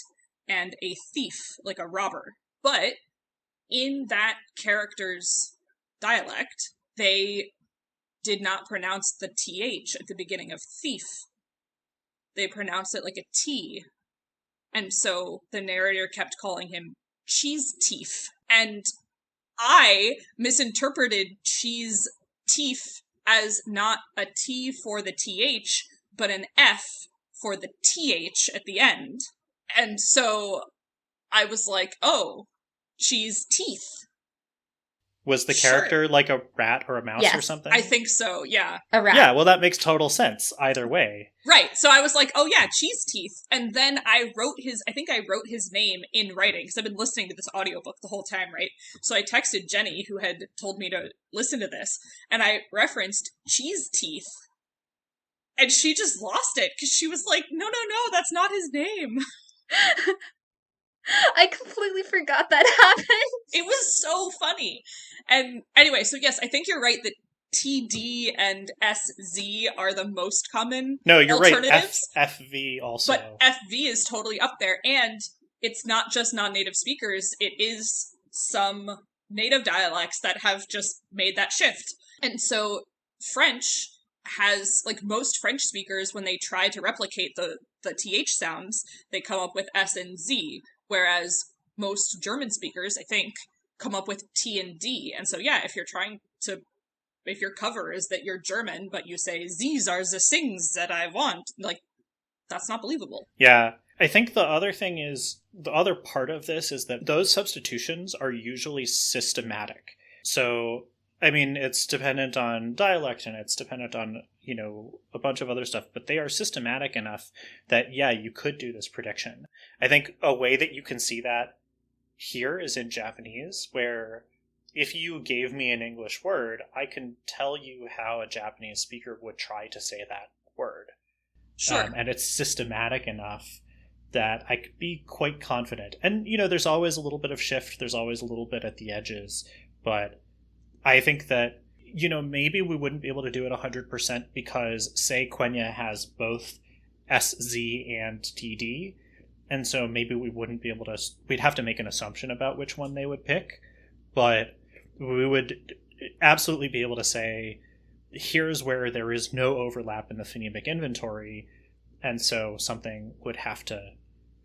S1: and a thief, like a robber. But in that character's dialect, they did not pronounce the TH at the beginning of thief. They pronounced it like a T. And so the narrator kept calling him cheese teeth. And I misinterpreted cheese teeth as not a T for the TH, but an F for the TH at the end. And so I was like, oh, cheese teeth.
S3: Was the
S1: Sure.
S3: character like a rat or a mouse or
S2: Yes.
S3: something?
S1: I think so, yeah.
S2: A rat.
S3: Yeah, well, that makes total sense either way.
S1: Right, so I was like, oh yeah, cheese teeth. And then I wrote his name in writing, because I've been listening to this audiobook the whole time, right? So I texted Jenny, who had told me to listen to this, and I referenced cheese teeth. And she just lost it, because she was like, no, that's not his name.
S2: I completely forgot that happened.
S1: It was so funny. And anyway, so yes, I think you're right that TD and SZ are the most common
S3: No, you're right.
S1: alternatives.
S3: FV also.
S1: But FV is totally up there, and it's not just non-native speakers, it is some native dialects that have just made that shift. And so French has, like most French speakers, when they try to replicate the TH sounds, they come up with S and Z, whereas most German speakers, I think, come up with T and D. And so yeah, if your cover is that you're German, but you say, these are the things that I want, like, that's not believable.
S3: Yeah. I think the other part of this is that those substitutions are usually systematic. So, I mean, it's dependent on dialect and it's dependent on, a bunch of other stuff, but they are systematic enough that, yeah, you could do this prediction. I think a way that you can see that here is in Japanese, where if you gave me an English word, I can tell you how a Japanese speaker would try to say that word.
S1: Sure.
S3: And it's systematic enough that I could be quite confident. And, there's always a little bit of shift. There's always a little bit at the edges. But I think that, maybe we wouldn't be able to do it 100% because, say, Quenya has both SZ and TD. And so maybe we wouldn't be able to... We'd have to make an assumption about which one they would pick. But we would absolutely be able to say, here's where there is no overlap in the phonemic inventory, and so something would have to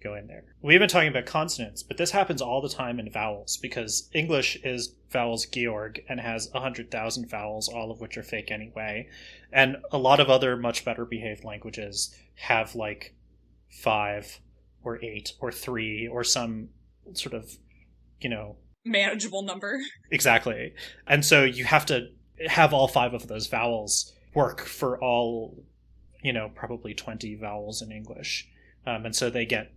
S3: go in there. We've been talking about consonants, but this happens all the time in vowels, because English is vowels Georg and has 100,000 vowels, all of which are fake anyway, and a lot of other much better behaved languages have like 5 or 8 or 3 or some sort of,
S1: manageable number.
S3: Exactly. And so you have to have all 5 of those vowels work for all, probably 20 vowels in English. And so they get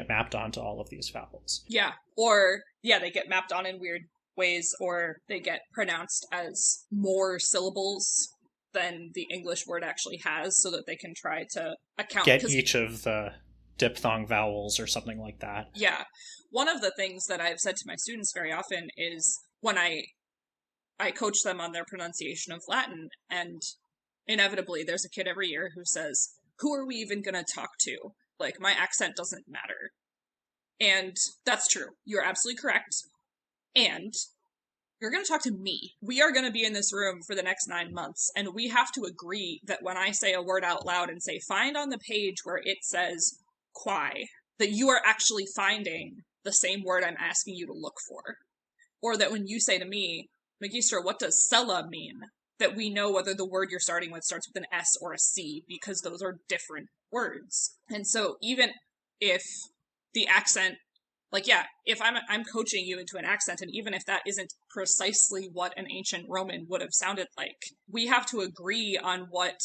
S3: mapped onto all of these vowels.
S1: Yeah. Or, they get mapped on in weird ways, or they get pronounced as more syllables than the English word actually has, so that they can try to account.
S3: Get each of the diphthong vowels or something like that.
S1: Yeah. One of the things that I've said to my students very often is when I coach them on their pronunciation of Latin, and inevitably there's a kid every year who says, who are we even going to talk to? Like, my accent doesn't matter. And that's true. You're absolutely correct. And you're going to talk to me. We are going to be in this room for the next 9 months, and we have to agree that when I say a word out loud and say, find on the page where it says quai, that you are actually finding the same word I'm asking you to look for. Or that when you say to me, Magistra, what does sella mean? That we know whether the word you're starting with starts with an S or a C, because those are different words. And so even if the accent, if I'm coaching you into an accent, and even if that isn't precisely what an ancient Roman would have sounded like, we have to agree on what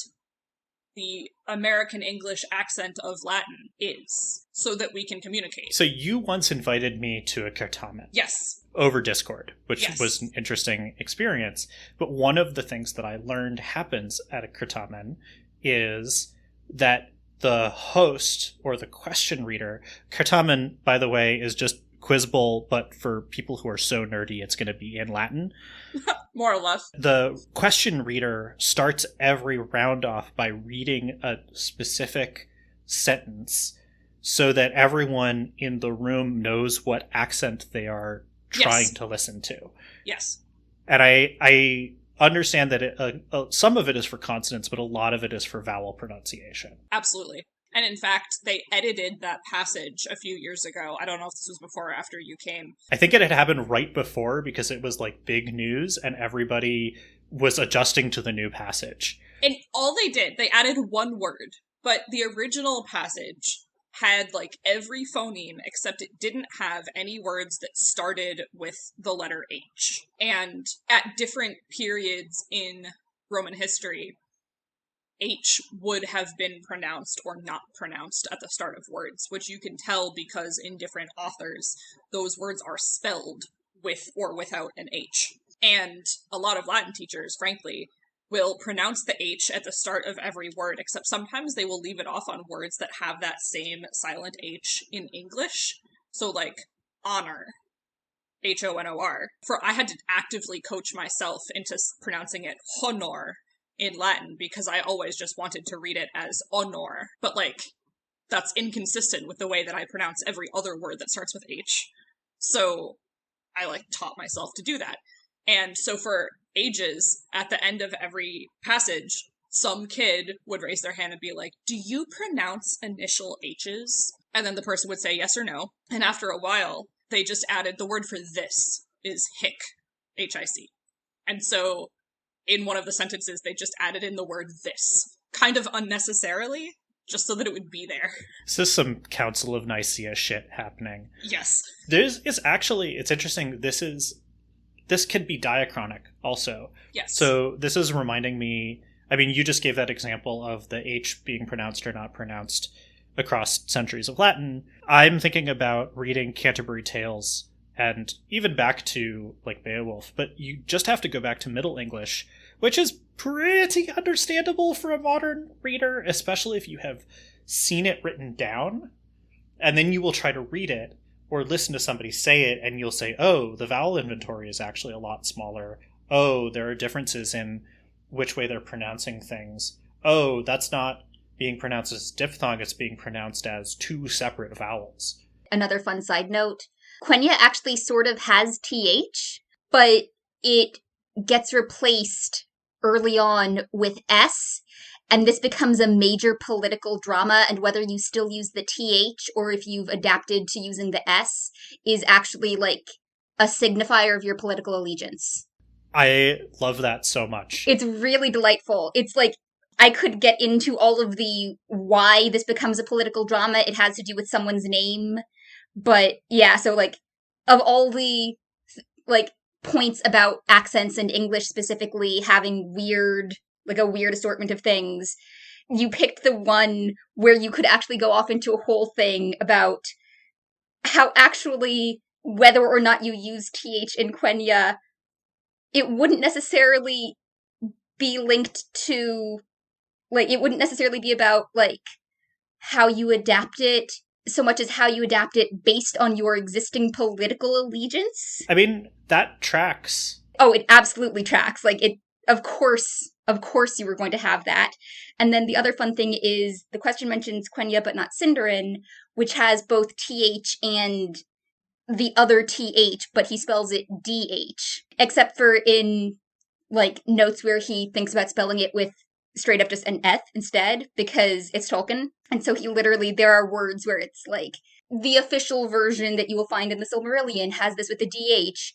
S1: the American English accent of Latin is, so that we can communicate.
S3: So you once invited me to a certamen.
S1: Yes.
S3: Over Discord, which was an interesting experience. But one of the things that I learned happens at a certamen is that the host or the question reader, certamen, by the way, is just Quiz Bowl, but for people who are so nerdy, it's going to be in Latin.
S1: More or less.
S3: The question reader starts every round off by reading a specific sentence so that everyone in the room knows what accent they are trying to listen to.
S1: Yes.
S3: And I understand that some of it is for consonants, but a lot of it is for vowel pronunciation.
S1: Absolutely. And in fact, they edited that passage a few years ago. I don't know if this was before or after you came.
S3: I think it had happened right before, because it was like big news and everybody was adjusting to the new passage.
S1: And all they did, they added one word, but the original passage had every phoneme, except it didn't have any words that started with the letter H. And at different periods in Roman history, H would have been pronounced or not pronounced at the start of words, which you can tell because in different authors, those words are spelled with or without an H. And a lot of Latin teachers, frankly, will pronounce the H at the start of every word, except sometimes they will leave it off on words that have that same silent H in English. So honor, Honor. For I had to actively coach myself into pronouncing it honor in Latin, because I always just wanted to read it as honor. But that's inconsistent with the way that I pronounce every other word that starts with H. So I taught myself to do that. And so for ages, at the end of every passage, some kid would raise their hand and be like, do you pronounce initial H's? And then the person would say yes or no. And after a while, they just added the word for this is hic, H-I-C. And so in one of the sentences, they just added in the word this, kind of unnecessarily, just so that it would be there.
S3: This is some Council of Nicaea shit happening.
S1: Yes.
S3: It's interesting. This can be diachronic also.
S1: Yes.
S3: So this is reminding me, you just gave that example of the H being pronounced or not pronounced across centuries of Latin. I'm thinking about reading Canterbury Tales and even back to Beowulf, but you just have to go back to Middle English, which is pretty understandable for a modern reader, especially if you have seen it written down, and then you will try to read it or listen to somebody say it, and you'll say, oh, the vowel inventory is actually a lot smaller. Oh, there are differences in which way they're pronouncing things. Oh, that's not being pronounced as diphthong, it's being pronounced as 2 separate vowels.
S2: Another fun side note, Quenya actually sort of has TH, but it gets replaced early on with S, and this becomes a major political drama, and whether you still use the TH or if you've adapted to using the S is actually a signifier of your political allegiance.
S3: I love that so much.
S2: It's really delightful. It's I could get into all of the why this becomes a political drama. It has to do with someone's name, But yeah, so like of all the like points about accents and English specifically having a weird assortment of things, you picked the one where you could actually go off into a whole thing about how actually whether or not you use th in Quenya, it wouldn't necessarily be linked to, like, it wouldn't necessarily be about, like, how you adapt it so much as how you adapt it based on your existing political allegiance.
S3: I mean, that tracks.
S2: Oh, it absolutely tracks. Like, it, of course you were going to have that. And then the other fun thing is the question mentions Quenya but not Sindarin, which has both th and the other th, but he spells it dh. Except for in, like, notes where he thinks about spelling it with straight up just an eth instead, because it's Tolkien. And so he literally, there are words where it's like, the official version that you will find in the Silmarillion has this with a dh.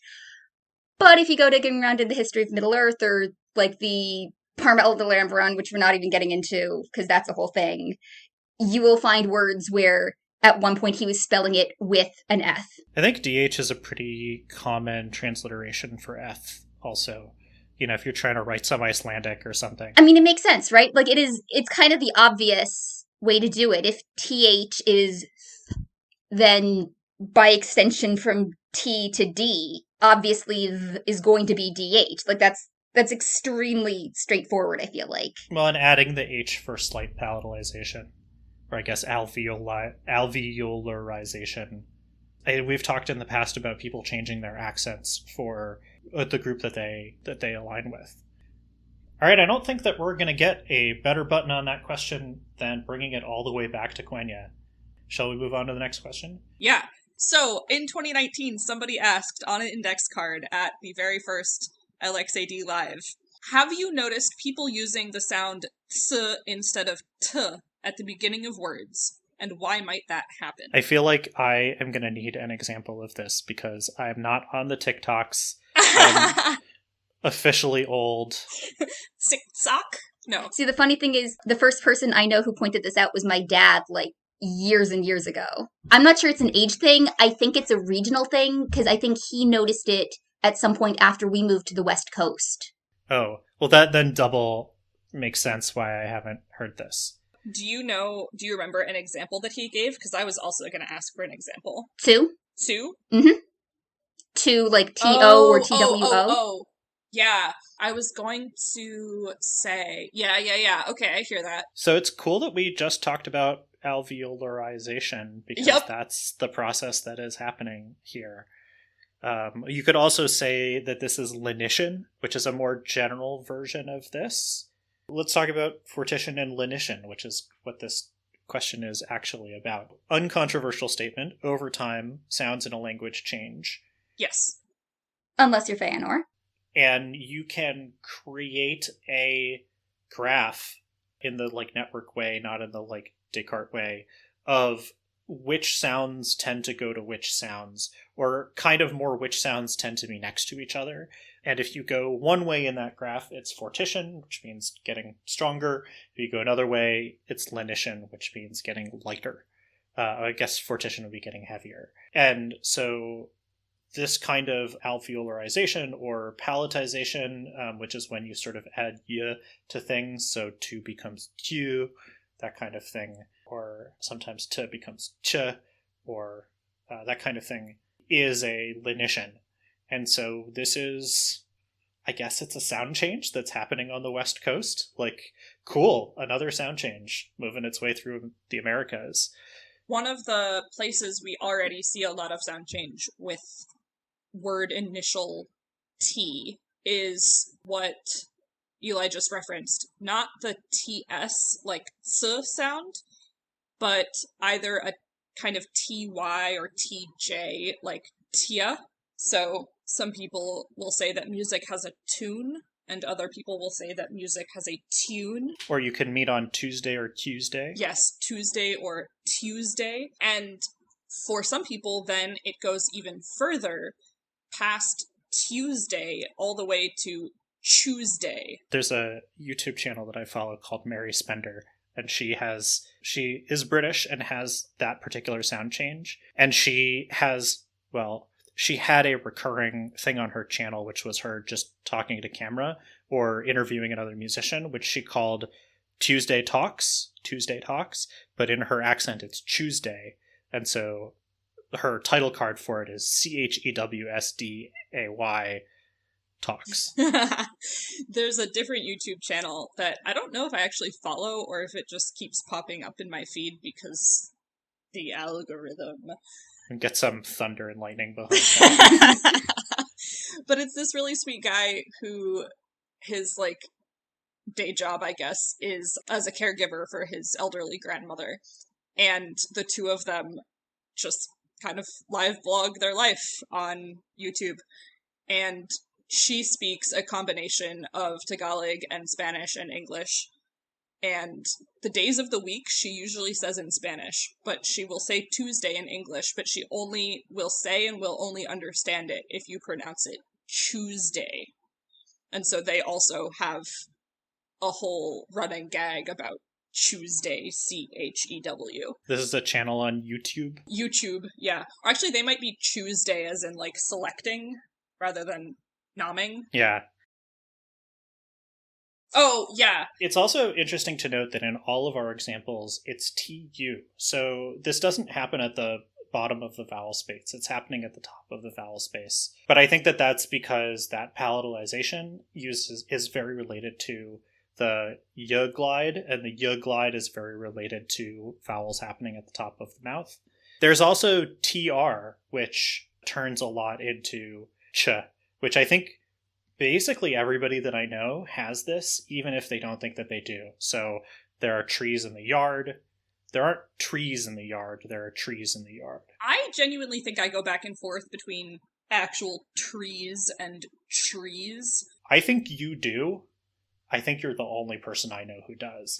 S2: But if you go digging around in the history of Middle-earth, or like the Parma el de Lambaran, which we're not even getting into, because that's a whole thing, you will find words where at one point he was spelling it with an eth.
S3: I think DH is a pretty common transliteration for eth also. You know, if you're trying to write some Icelandic or something.
S2: I mean, it makes sense, right? Like, it's kind of the obvious way to do it. If th is then by extension from T to D, obviously is going to be DH. Like, that's extremely straightforward, I feel like.
S3: Well, and adding the H for slight palatalization, or I guess alveolarization. We've talked in the past about people changing their accents for the group that they align with. All right, I don't think that we're going to get a better button on that question than bringing it all the way back to Quenya. Shall we move on to the next question?
S1: Yeah. So, in 2019, somebody asked on an index card at the very first LXAD Live, have you noticed people using the sound ts instead of t at the beginning of words? And why might that happen?
S3: I feel like I am going to need an example of this because I'm not on the TikToks. I'm officially old.
S1: Sick sock? No.
S2: See, the funny thing is, the first person I know who pointed this out was my dad, like, years and years ago. I'm not sure it's an age thing. I think it's a regional thing, because I think he noticed it at some point after we moved to the West Coast.
S3: Oh, well, that then double makes sense why I haven't heard this.
S1: Do you remember an example that he gave? Because I was also going to ask for an example.
S2: Two?
S1: Mm-hmm.
S2: To, like, T-O or T-W-O?
S1: Oh. Yeah, I was going to say... Yeah. Okay, I hear that.
S3: So it's cool that we just talked about alveolarization, because that's the process that is happening here. You could also say that this is lenition, which is a more general version of this. Let's talk about fortition and lenition, which is what this question is actually about. Uncontroversial statement: over time, sounds in a language change.
S1: Yes.
S2: Unless you're Feanor.
S3: And you can create a graph in the, like, network way, not in the, like, Descartes way, of which sounds tend to go to which sounds, or kind of more which sounds tend to be next to each other. And if you go one way in that graph, it's fortition, which means getting stronger. If you go another way, it's lenition, which means getting lighter. I guess fortition would be getting heavier. And so this kind of alveolarization or palatization, which is when you sort of add y to things, so tu becomes tu, that kind of thing, or sometimes t becomes ch, or that kind of thing, is a lenition. And so this is, I guess it's a sound change that's happening on the West Coast. Like, cool, another sound change moving its way through the Americas.
S1: One of the places we already see a lot of sound change with word initial T is what Eli just referenced. Not the TS, like S sound, but either a kind of TY or TJ, like tia. So some people will say that music has a tune, and other people will say that music has a tune.
S3: Or you can meet on Tuesday or Tuesday.
S1: Yes, Tuesday or Tuesday. And for some people, then it goes even further past Tuesday all the way to Tuesday.
S3: There's a YouTube channel that I follow called Mary Spender, and she is British and has that particular sound change. And she had a recurring thing on her channel, which was her just talking to camera or interviewing another musician, which she called Tuesday Talks, but in her accent it's Tuesday. And so her title card for it is CHEWSDAY Talks.
S1: There's a different YouTube channel that I don't know if I actually follow or if it just keeps popping up in my feed because the algorithm.
S3: And get some thunder and lightning behind that.
S1: But it's this really sweet guy who his day job, I guess, is as a caregiver for his elderly grandmother. And the two of them just kind of live blog their life on YouTube. And she speaks a combination of Tagalog and Spanish and English. And the days of the week she usually says in Spanish, but she will say Tuesday in English, but she only will say and will only understand it if you pronounce it Tuesday. And so they also have a whole running gag about Tuesday, CHEW.
S3: This is a channel on YouTube?
S1: YouTube, yeah. Or actually, they might be Tuesday as in, selecting, rather than nomming.
S3: Yeah.
S1: Oh, yeah.
S3: It's also interesting to note that in all of our examples, it's TU. So this doesn't happen at the bottom of the vowel space. It's happening at the top of the vowel space. But I think that that's because that palatalization is very related to the y glide, and the y glide is very related to vowels happening at the top of the mouth. There's also TR, which turns a lot into ch, which I think basically everybody that I know has this, even if they don't think that they do. So there are trees in the yard. There aren't trees in the yard. There are trees in the yard.
S1: I genuinely think I go back and forth between actual trees and trees.
S3: I think you do. I think you're the only person I know who does.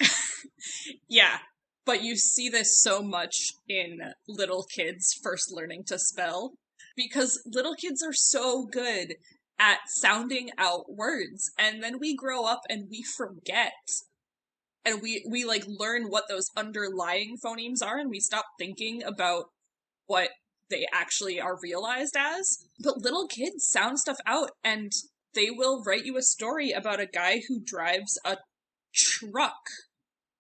S1: Yeah, but you see this so much in little kids first learning to spell, because little kids are so good at sounding out words, and then we grow up and we forget. And we learn what those underlying phonemes are, and we stop thinking about what they actually are realized as. But little kids sound stuff out, and they will write you a story about a guy who drives a truck.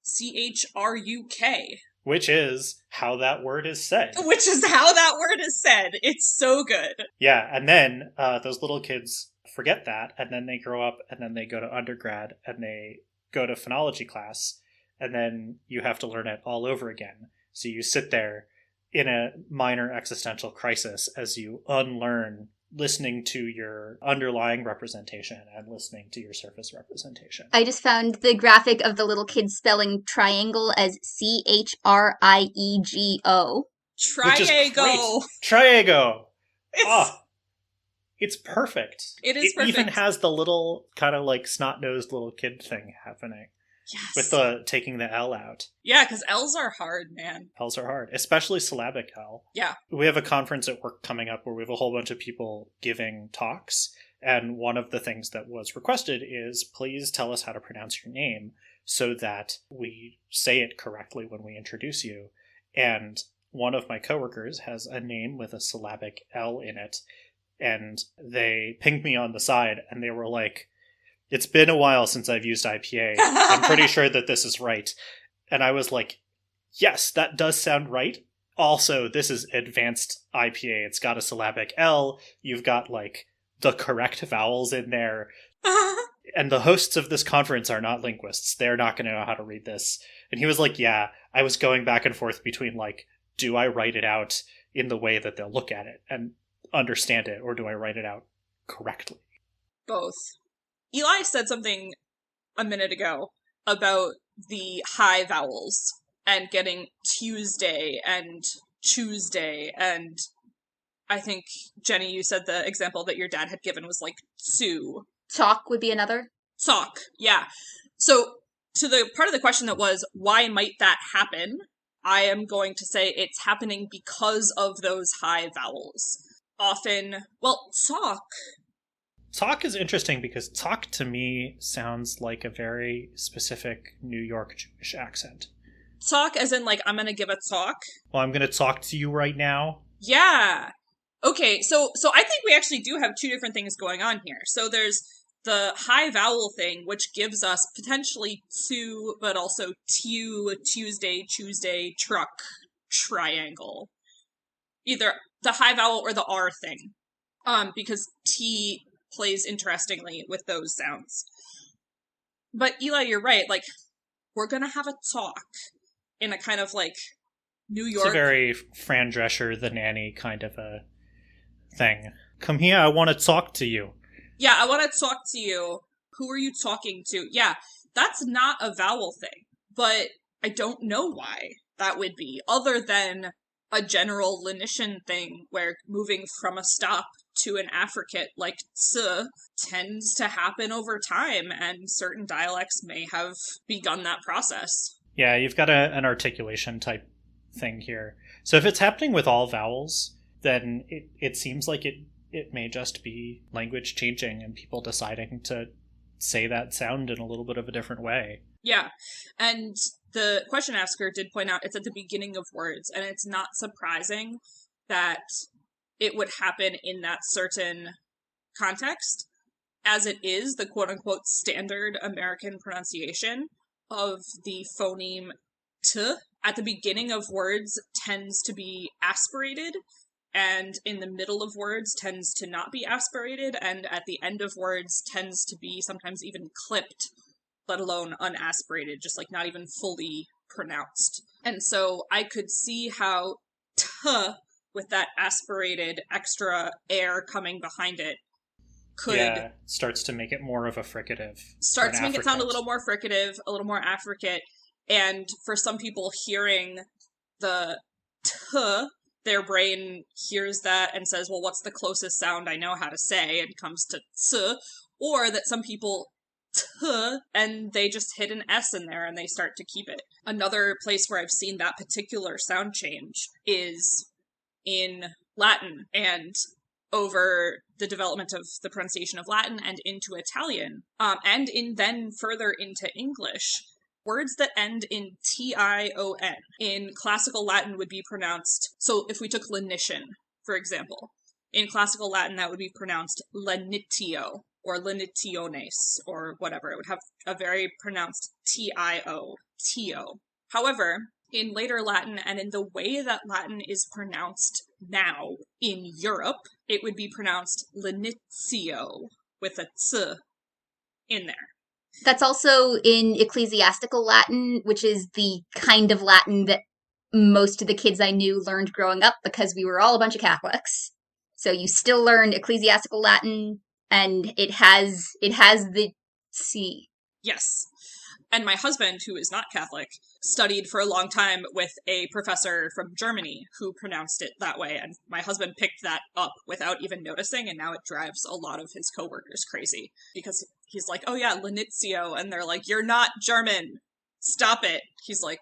S1: CHRUK.
S3: Which is how that word is said.
S1: Which is how that word is said. It's so good.
S3: Yeah, and then those little kids forget that, and then they grow up, and then they go to undergrad, and they go to phonology class, and then you have to learn it all over again. So you sit there in a minor existential crisis as you unlearn listening to your underlying representation and listening to your surface representation.
S2: I just found the graphic of the little kid spelling triangle as CHRIEGO.
S1: Triago.
S3: Triago. It's perfect.
S1: It is perfect.
S3: It even has the little kind of snot-nosed little kid thing happening.
S1: Yes.
S3: With the taking the L out.
S1: Yeah, because L's are hard, man.
S3: L's are hard, especially syllabic L.
S1: Yeah.
S3: We have a conference at work coming up where we have a whole bunch of people giving talks, and one of the things that was requested is, please tell us how to pronounce your name so that we say it correctly when we introduce you. And one of my coworkers has a name with a syllabic L in it, and they pinged me on the side, and they were like, it's been a while since I've used IPA. I'm pretty sure that this is right. And I was like, yes, that does sound right. Also, this is advanced IPA. It's got a syllabic L. You've got, the correct vowels in there. And the hosts of this conference are not linguists. They're not going to know how to read this. And he was like, yeah, I was going back and forth between, do I write it out in the way that they'll look at it and understand it, or do I write it out correctly?
S1: Both. Eli said something a minute ago about the high vowels and getting Tuesday and Tuesday, and I think, Jenny, you said the example that your dad had given was Sue.
S2: Talk would be another.
S1: Talk, yeah. So, to the part of the question that was, why might that happen? I am going to say it's happening because of those high vowels. Often, talk.
S3: Talk is interesting because talk to me sounds like a very specific New York Jewish accent.
S1: Talk as in, like, I'm gonna give a talk?
S3: Well, I'm going to talk to you right now.
S1: Yeah. Okay, so I think we actually do have two different things going on here. So there's the high vowel thing, which gives us potentially two, but also tew, Tuesday, Tuesday, truck, triangle. Either the high vowel or the R thing. Because T plays interestingly with those sounds. But Eli, you're right, like, we're gonna have a talk in a kind of, like, New York...
S3: It's a very Fran Drescher, the nanny kind of a thing. Come here, I want to talk to you.
S1: Yeah, I want to talk to you. Who are you talking to? Yeah, that's not a vowel thing, but I don't know why that would be, other than a general lenition thing where moving from a stop to an affricate like ts tends to happen over time, and certain dialects may have begun that process.
S3: Yeah, you've got an articulation type thing here. So if it's happening with all vowels, then it seems like it may just be language changing and people deciding to say that sound in a little bit of a different way.
S1: Yeah, and the question asker did point out it's at the beginning of words, and it's not surprising that it would happen in that certain context, as it is the quote-unquote standard American pronunciation of the phoneme t at the beginning of words tends to be aspirated, and in the middle of words tends to not be aspirated, and at the end of words tends to be sometimes even clipped, let alone unaspirated, just like not even fully pronounced. And so I could see how t, with that aspirated extra air coming behind it, could
S3: starts to make it more of a fricative.
S1: Starts to make it sound a little more fricative, a little more affricate, and for some people hearing the t, their brain hears that and says, well, what's the closest sound I know how to say, and comes to ts, or that some people t, and they just hit an S in there and they start to keep it. Another place where I've seen that particular sound change is in Latin, and over the development of the pronunciation of Latin and into Italian, and then further into English. Words that end in T-I-O-N in classical Latin would be pronounced, so if we took lenition, for example, in classical Latin that would be pronounced lenitio, or lenitiones, or whatever. It would have a very pronounced T-I-O, Tio. However, in later Latin, and in the way that Latin is pronounced now in Europe, it would be pronounced lenitio, with a t in there.
S2: That's also in ecclesiastical Latin, which is the kind of Latin that most of the kids I knew learned growing up because we were all a bunch of Catholics. So you still learn ecclesiastical Latin, and it has the C.
S1: Yes. And my husband, who is not Catholic, studied for a long time with a professor from Germany who pronounced it that way, and my husband picked that up without even noticing, and now it drives a lot of his coworkers crazy, because he's like, oh yeah, lenitio, and they're like, you're not German, stop it. He's like,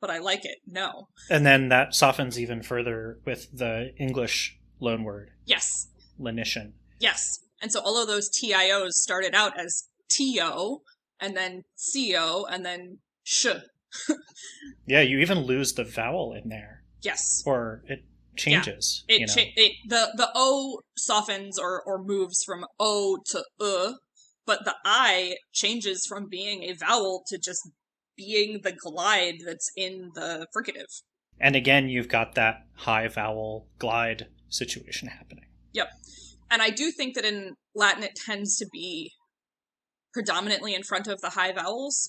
S1: but I like it, no.
S3: And then that softens even further with the English loanword.
S1: Yes.
S3: Lenition.
S1: Yes. And so all of those TIOs started out as TO, and then CO, and then sh.
S3: Yeah, you even lose the vowel in there.
S1: Yes.
S3: Or it changes.
S1: Yeah. The O softens or moves from O to but the I changes from being a vowel to just being the glide that's in the fricative.
S3: And again, you've got that high vowel glide situation happening.
S1: Yep. And I do think that in Latin it tends to be predominantly in front of the high vowels,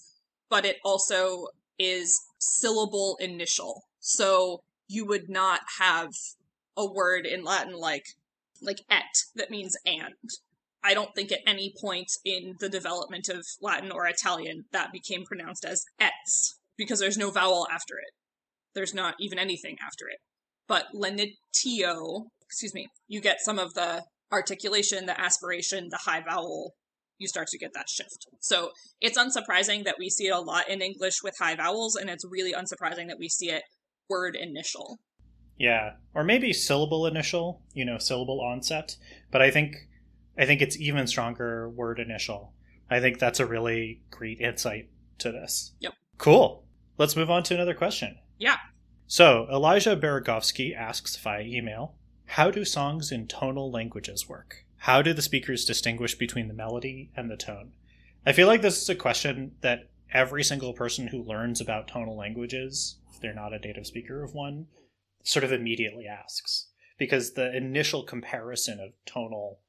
S1: but it also is syllable initial. So you would not have a word in Latin like et that means and. I don't think at any point in the development of Latin or Italian that became pronounced as ets, because there's no vowel after it. There's not even anything after it. But lenitio, you get some of the articulation, the aspiration, the high vowel, you start to get that shift. So it's unsurprising that we see it a lot in English with high vowels, and it's really unsurprising that we see it word initial.
S3: Yeah, or maybe syllable initial, syllable onset. But I think I think it's even stronger word initial. I think that's a really great insight to this.
S1: Yep.
S3: Cool. Let's move on to another question.
S1: Yeah.
S3: So, Elijah Baragovsky asks via email, how do songs in tonal languages work? How do the speakers distinguish between the melody and the tone? I feel like this is a question that every single person who learns about tonal languages, if they're not a native speaker of one, sort of immediately asks. Because the initial comparison of tonal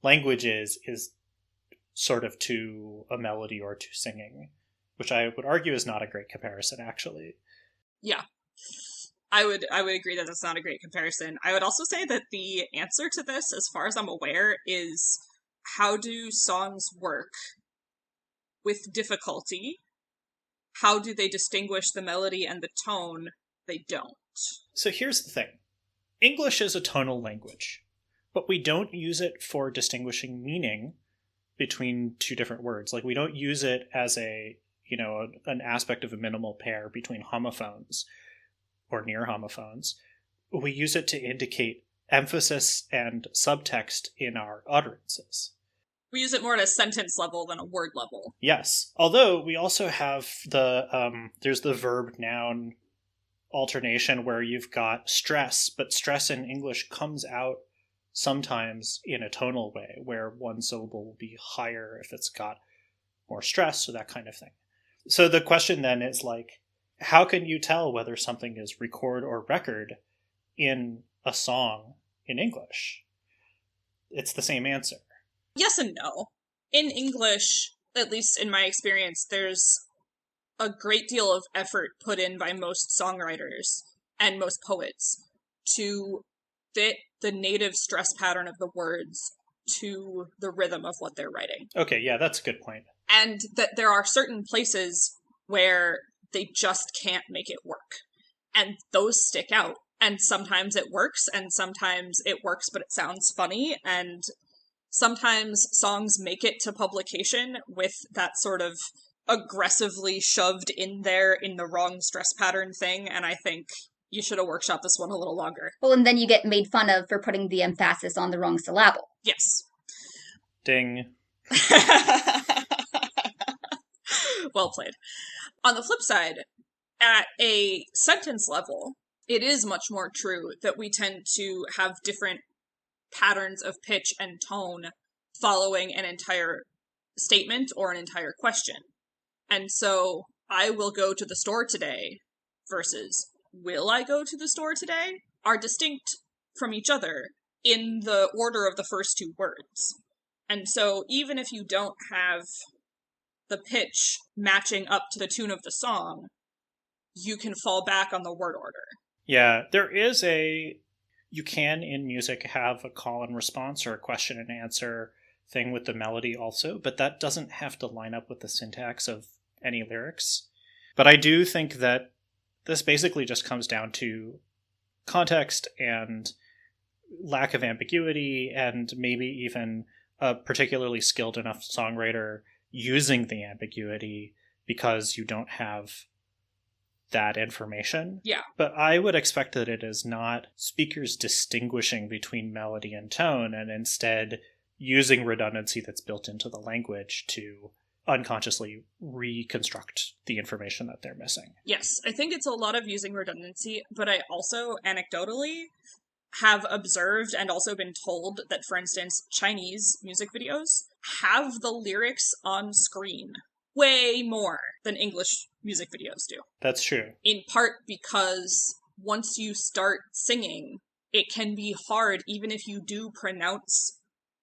S3: languages is sort of to a melody or to singing, which I would argue is not a great comparison, actually.
S1: Yeah. I would agree that that's not a great comparison. I would also say that the answer to this, as far as I'm aware, is how do songs work with difficulty? How do they distinguish the melody and the tone? They don't.
S3: So here's the thing. English is a tonal language, but we don't use it for distinguishing meaning between two different words. Like, we don't use it as an aspect of a minimal pair between homophones or near homophones. We use it to indicate emphasis and subtext in our utterances.
S1: We use it more at a sentence level than a word level.
S3: Yes. Although we also have there's the verb-noun alternation where you've got stress, but stress in English comes out sometimes in a tonal way, where one syllable will be higher if it's got more stress or that kind of thing. So the question then is like, how can you tell whether something is record or record in a song in English? It's the same answer.
S1: Yes and no. In English, at least in my experience, there's a great deal of effort put in by most songwriters and most poets to fit the native stress pattern of the words to the rhythm of what they're writing.
S3: Okay, yeah, that's a good point.
S1: And that there are certain places where they just can't make it work. And those stick out. And sometimes it works, and sometimes it works but it sounds funny, and sometimes songs make it to publication with that sort of aggressively shoved in there in the wrong stress pattern thing, and I think you should have workshopped this one a little longer.
S2: Well, and then you get made fun of for putting the emphasis on the wrong syllable.
S1: Yes.
S3: Ding.
S1: Well played. On the flip side, at a sentence level, it is much more true that we tend to have different patterns of pitch and tone following an entire statement or an entire question. And so, I will go to the store today versus will I go to the store today are distinct from each other in the order of the first two words. And so, even if you don't have the pitch matching up to the tune of the song, you can fall back on the word order.
S3: Yeah, you can in music have a call and response or a question and answer thing with the melody also, but that doesn't have to line up with the syntax of any lyrics. But I do think that this basically just comes down to context and lack of ambiguity, and maybe even a particularly skilled enough songwriter using the ambiguity because you don't have that information.
S1: Yeah.
S3: But I would expect that it is not speakers distinguishing between melody and tone, and instead using redundancy that's built into the language to unconsciously reconstruct the information that they're missing.
S1: Yes, I think it's a lot of using redundancy, but I also anecdotally have observed and also been told that, for instance, Chinese music videos have the lyrics on screen way more than English music videos do.
S3: That's true.
S1: In part because once you start singing, it can be hard, even if you do pronounce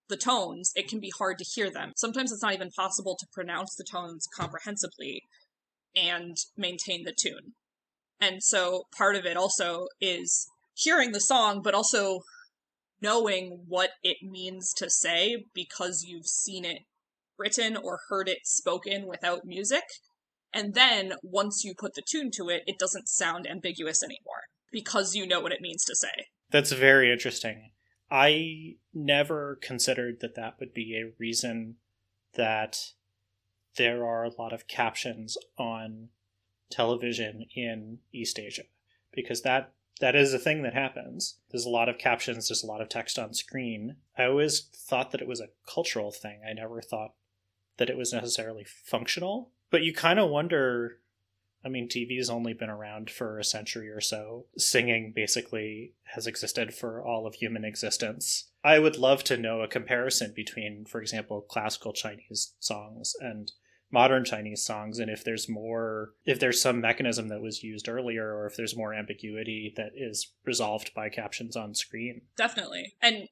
S1: the tones, it can be hard to hear them. Sometimes it's not even possible to pronounce the tones comprehensively and maintain the tune. And so part of it also is hearing the song, but also knowing what it means to say because you've seen it written or heard it spoken without music. And then once you put the tune to it, it doesn't sound ambiguous anymore because you know what it means to say.
S3: That's very interesting. I never considered that would be a reason that there are a lot of captions on television in East Asia, because that That is a thing that happens. There's a lot of captions, there's a lot of text on screen. I always thought that it was a cultural thing. I never thought that it was necessarily functional. But you kind of wonder, I mean, TV's only been around for a century or so. Singing basically has existed for all of human existence. I would love to know a comparison between, for example, classical Chinese songs and modern Chinese songs, and if there's some mechanism that was used earlier, or if there's more ambiguity that is resolved by captions on screen.
S1: Definitely. And,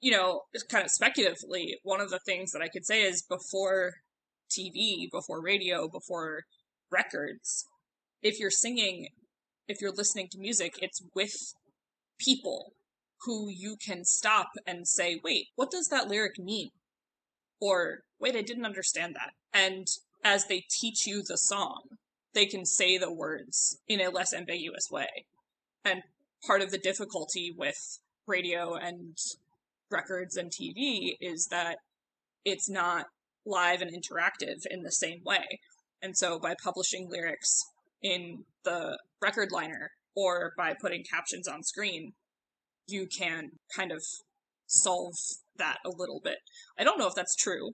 S1: kind of speculatively, one of the things that I could say is before TV, before radio, before records, if you're listening to music, it's with people who you can stop and say, wait, what does that lyric mean? Or, wait, I didn't understand that. And as they teach you the song, they can say the words in a less ambiguous way. And part of the difficulty with radio and records and TV is that it's not live and interactive in the same way. And so by publishing lyrics in the record liner or by putting captions on screen, you can kind of solve that a little bit. I don't know if that's true,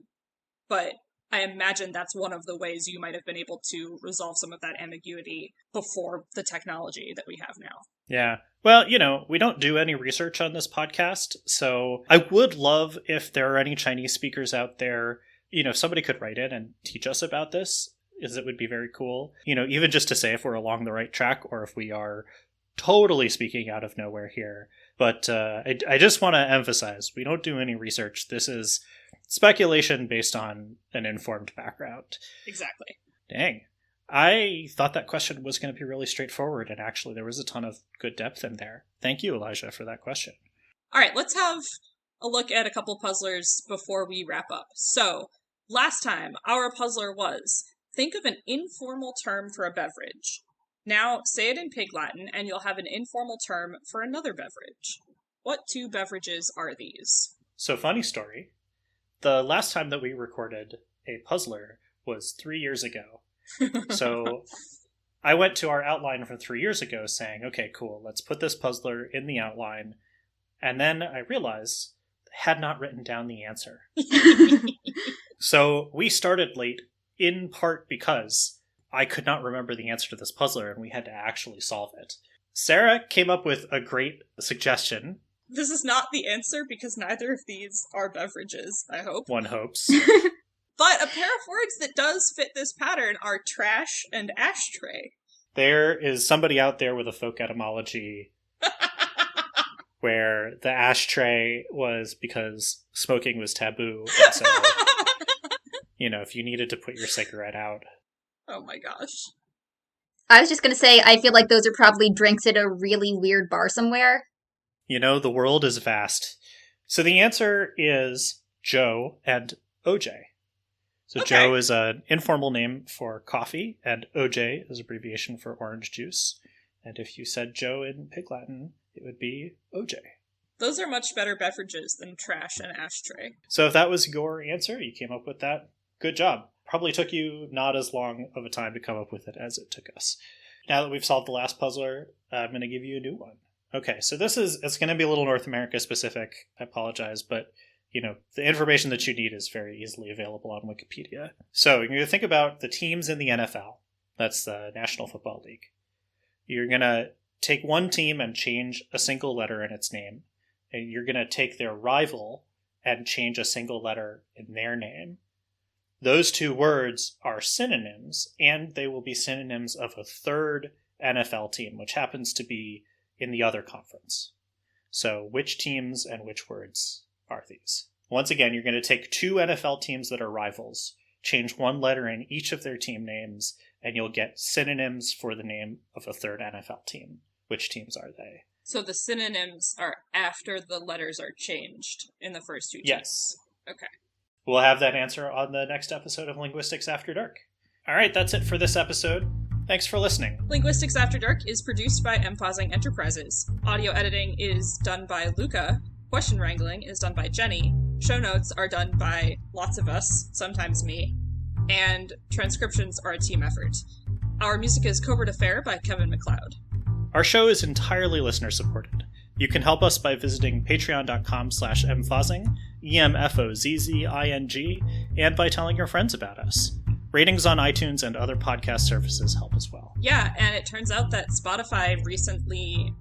S1: but I imagine that's one of the ways you might have been able to resolve some of that ambiguity before the technology that we have now.
S3: Yeah. Well, we don't do any research on this podcast, so I would love if there are any Chinese speakers out there, if somebody could write in and teach us about this, it would be very cool. Even just to say if we're along the right track or if we are totally speaking out of nowhere here. But I just want to emphasize, we don't do any research. This is speculation based on an informed background.
S1: Exactly.
S3: Dang. I thought that question was going to be really straightforward, and actually there was a ton of good depth in there. Thank you, Elijah, for that question.
S1: All right, let's have a look at a couple puzzlers before we wrap up. So, last time, our puzzler was, think of an informal term for a beverage. Now, say it in Pig Latin, and you'll have an informal term for another beverage. What two beverages are these?
S3: So, funny story. The last time that we recorded a puzzler was 3 years ago. So I went to our outline from 3 years ago saying, okay, cool, let's put this puzzler in the outline. And then I realized I had not written down the answer. So we started late, in part because I could not remember the answer to this puzzler and we had to actually solve it. Sarah came up with a great suggestion.
S1: This is not the answer because neither of these are beverages, I hope.
S3: One hopes.
S1: But a pair of words that does fit this pattern are trash and ashtray.
S3: There is somebody out there with a folk etymology where the ashtray was because smoking was taboo. And so, if you needed to put your cigarette out.
S1: Oh my gosh.
S2: I was just going to say, I feel like those are probably drinks at a really weird bar somewhere.
S3: The world is vast. So the answer is Joe and OJ. So okay. Joe is an informal name for coffee, and OJ is abbreviation for orange juice. And if you said Joe in Pig Latin, it would be OJ.
S1: Those are much better beverages than trash and ashtray.
S3: So if that was your answer, you came up with that, good job. Probably took you not as long of a time to come up with it as it took us. Now that we've solved the last puzzler, I'm going to give you a new one. Okay, so it's going to be a little North America specific. I apologize, but the information that you need is very easily available on Wikipedia. So you're going to think about the teams in the NFL. That's the National Football League. You're going to take one team and change a single letter in its name. And you're going to take their rival and change a single letter in their name. Those two words are synonyms, and they will be synonyms of a third NFL team, which happens to be in the other conference. So which teams and which words are these? Once again, you're going to take two NFL teams that are rivals, change one letter in each of their team names, and you'll get synonyms for the name of a third NFL team. Which teams are they?
S1: So the synonyms are after the letters are changed in the first two teams?
S3: Yes.
S1: Okay.
S3: We'll have that answer on the next episode of Linguistics After Dark. All right, that's it for this episode. Thanks for listening.
S1: Linguistics After Dark is produced by Emphasizing Enterprises. Audio editing is done by Luca. Question wrangling is done by Jenny. Show notes are done by lots of us, sometimes me. And transcriptions are a team effort. Our music is Covert Affair by Kevin MacLeod.
S3: Our show is entirely listener-supported. You can help us by visiting patreon.com/emphozing, EMFOZZING, and by telling your friends about us. Ratings on iTunes and other podcast services help as well.
S1: Yeah, and it turns out that Spotify recently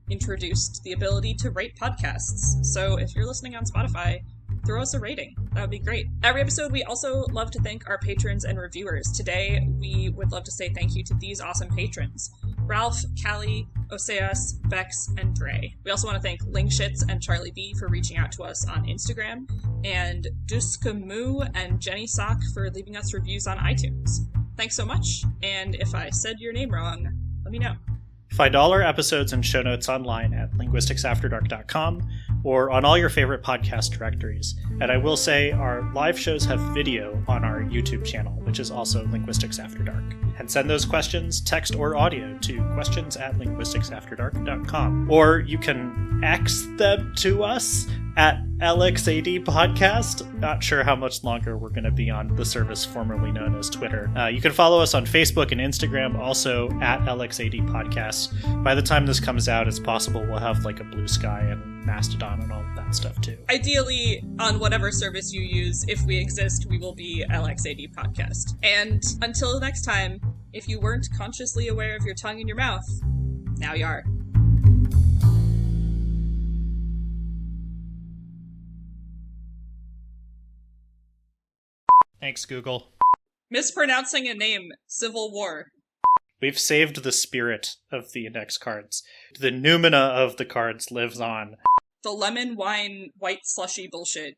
S1: introduced the ability to rate podcasts. So if you're listening on Spotify, throw us a rating. That would be great. Every episode, we also love to thank our patrons and reviewers. Today, we would love to say thank you to these awesome patrons: Ralph, Callie, Oseas, Bex, and Dre. We also want to thank Lingshits and Charlie B for reaching out to us on Instagram, and Duskamu and Jenny Sock for leaving us reviews on iTunes. Thanks so much, and if I said your name wrong, let me know.
S3: Find all our episodes and show notes online at linguisticsafterdark.com or on all your favorite podcast directories. And I will say our live shows have video on our YouTube channel, which is also Linguistics After Dark. And send those questions, text or audio, to questions@linguisticsafterdark.com. Or you can X them to us at LXAD Podcast. Not sure how much longer we're going to be on the service formerly known as Twitter. You can follow us on Facebook and Instagram, also at LXAD Podcast. By the time this comes out, it's possible we'll have like a Blue Sky and Mastodon and all of that stuff too.
S1: Ideally, on whatever service you use, if we exist, we will be LXAD Podcast. And until next time, if you weren't consciously aware of your tongue in your mouth, now you are.
S3: Thanks, Google.
S1: Mispronouncing a name, Civil War.
S3: We've saved the spirit of the index cards. The noumena of the cards lives on.
S1: The lemon wine white slushy bullshit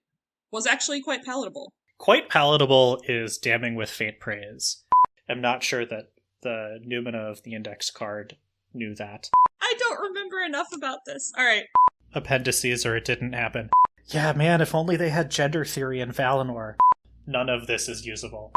S1: was actually quite palatable.
S3: Quite palatable is damning with faint praise. I'm not sure that the noumena of the index card knew that.
S1: I don't remember enough about this. Alright.
S3: Appendices or it didn't happen. Yeah, man, if only they had gender theory in Valinor. None of this is usable.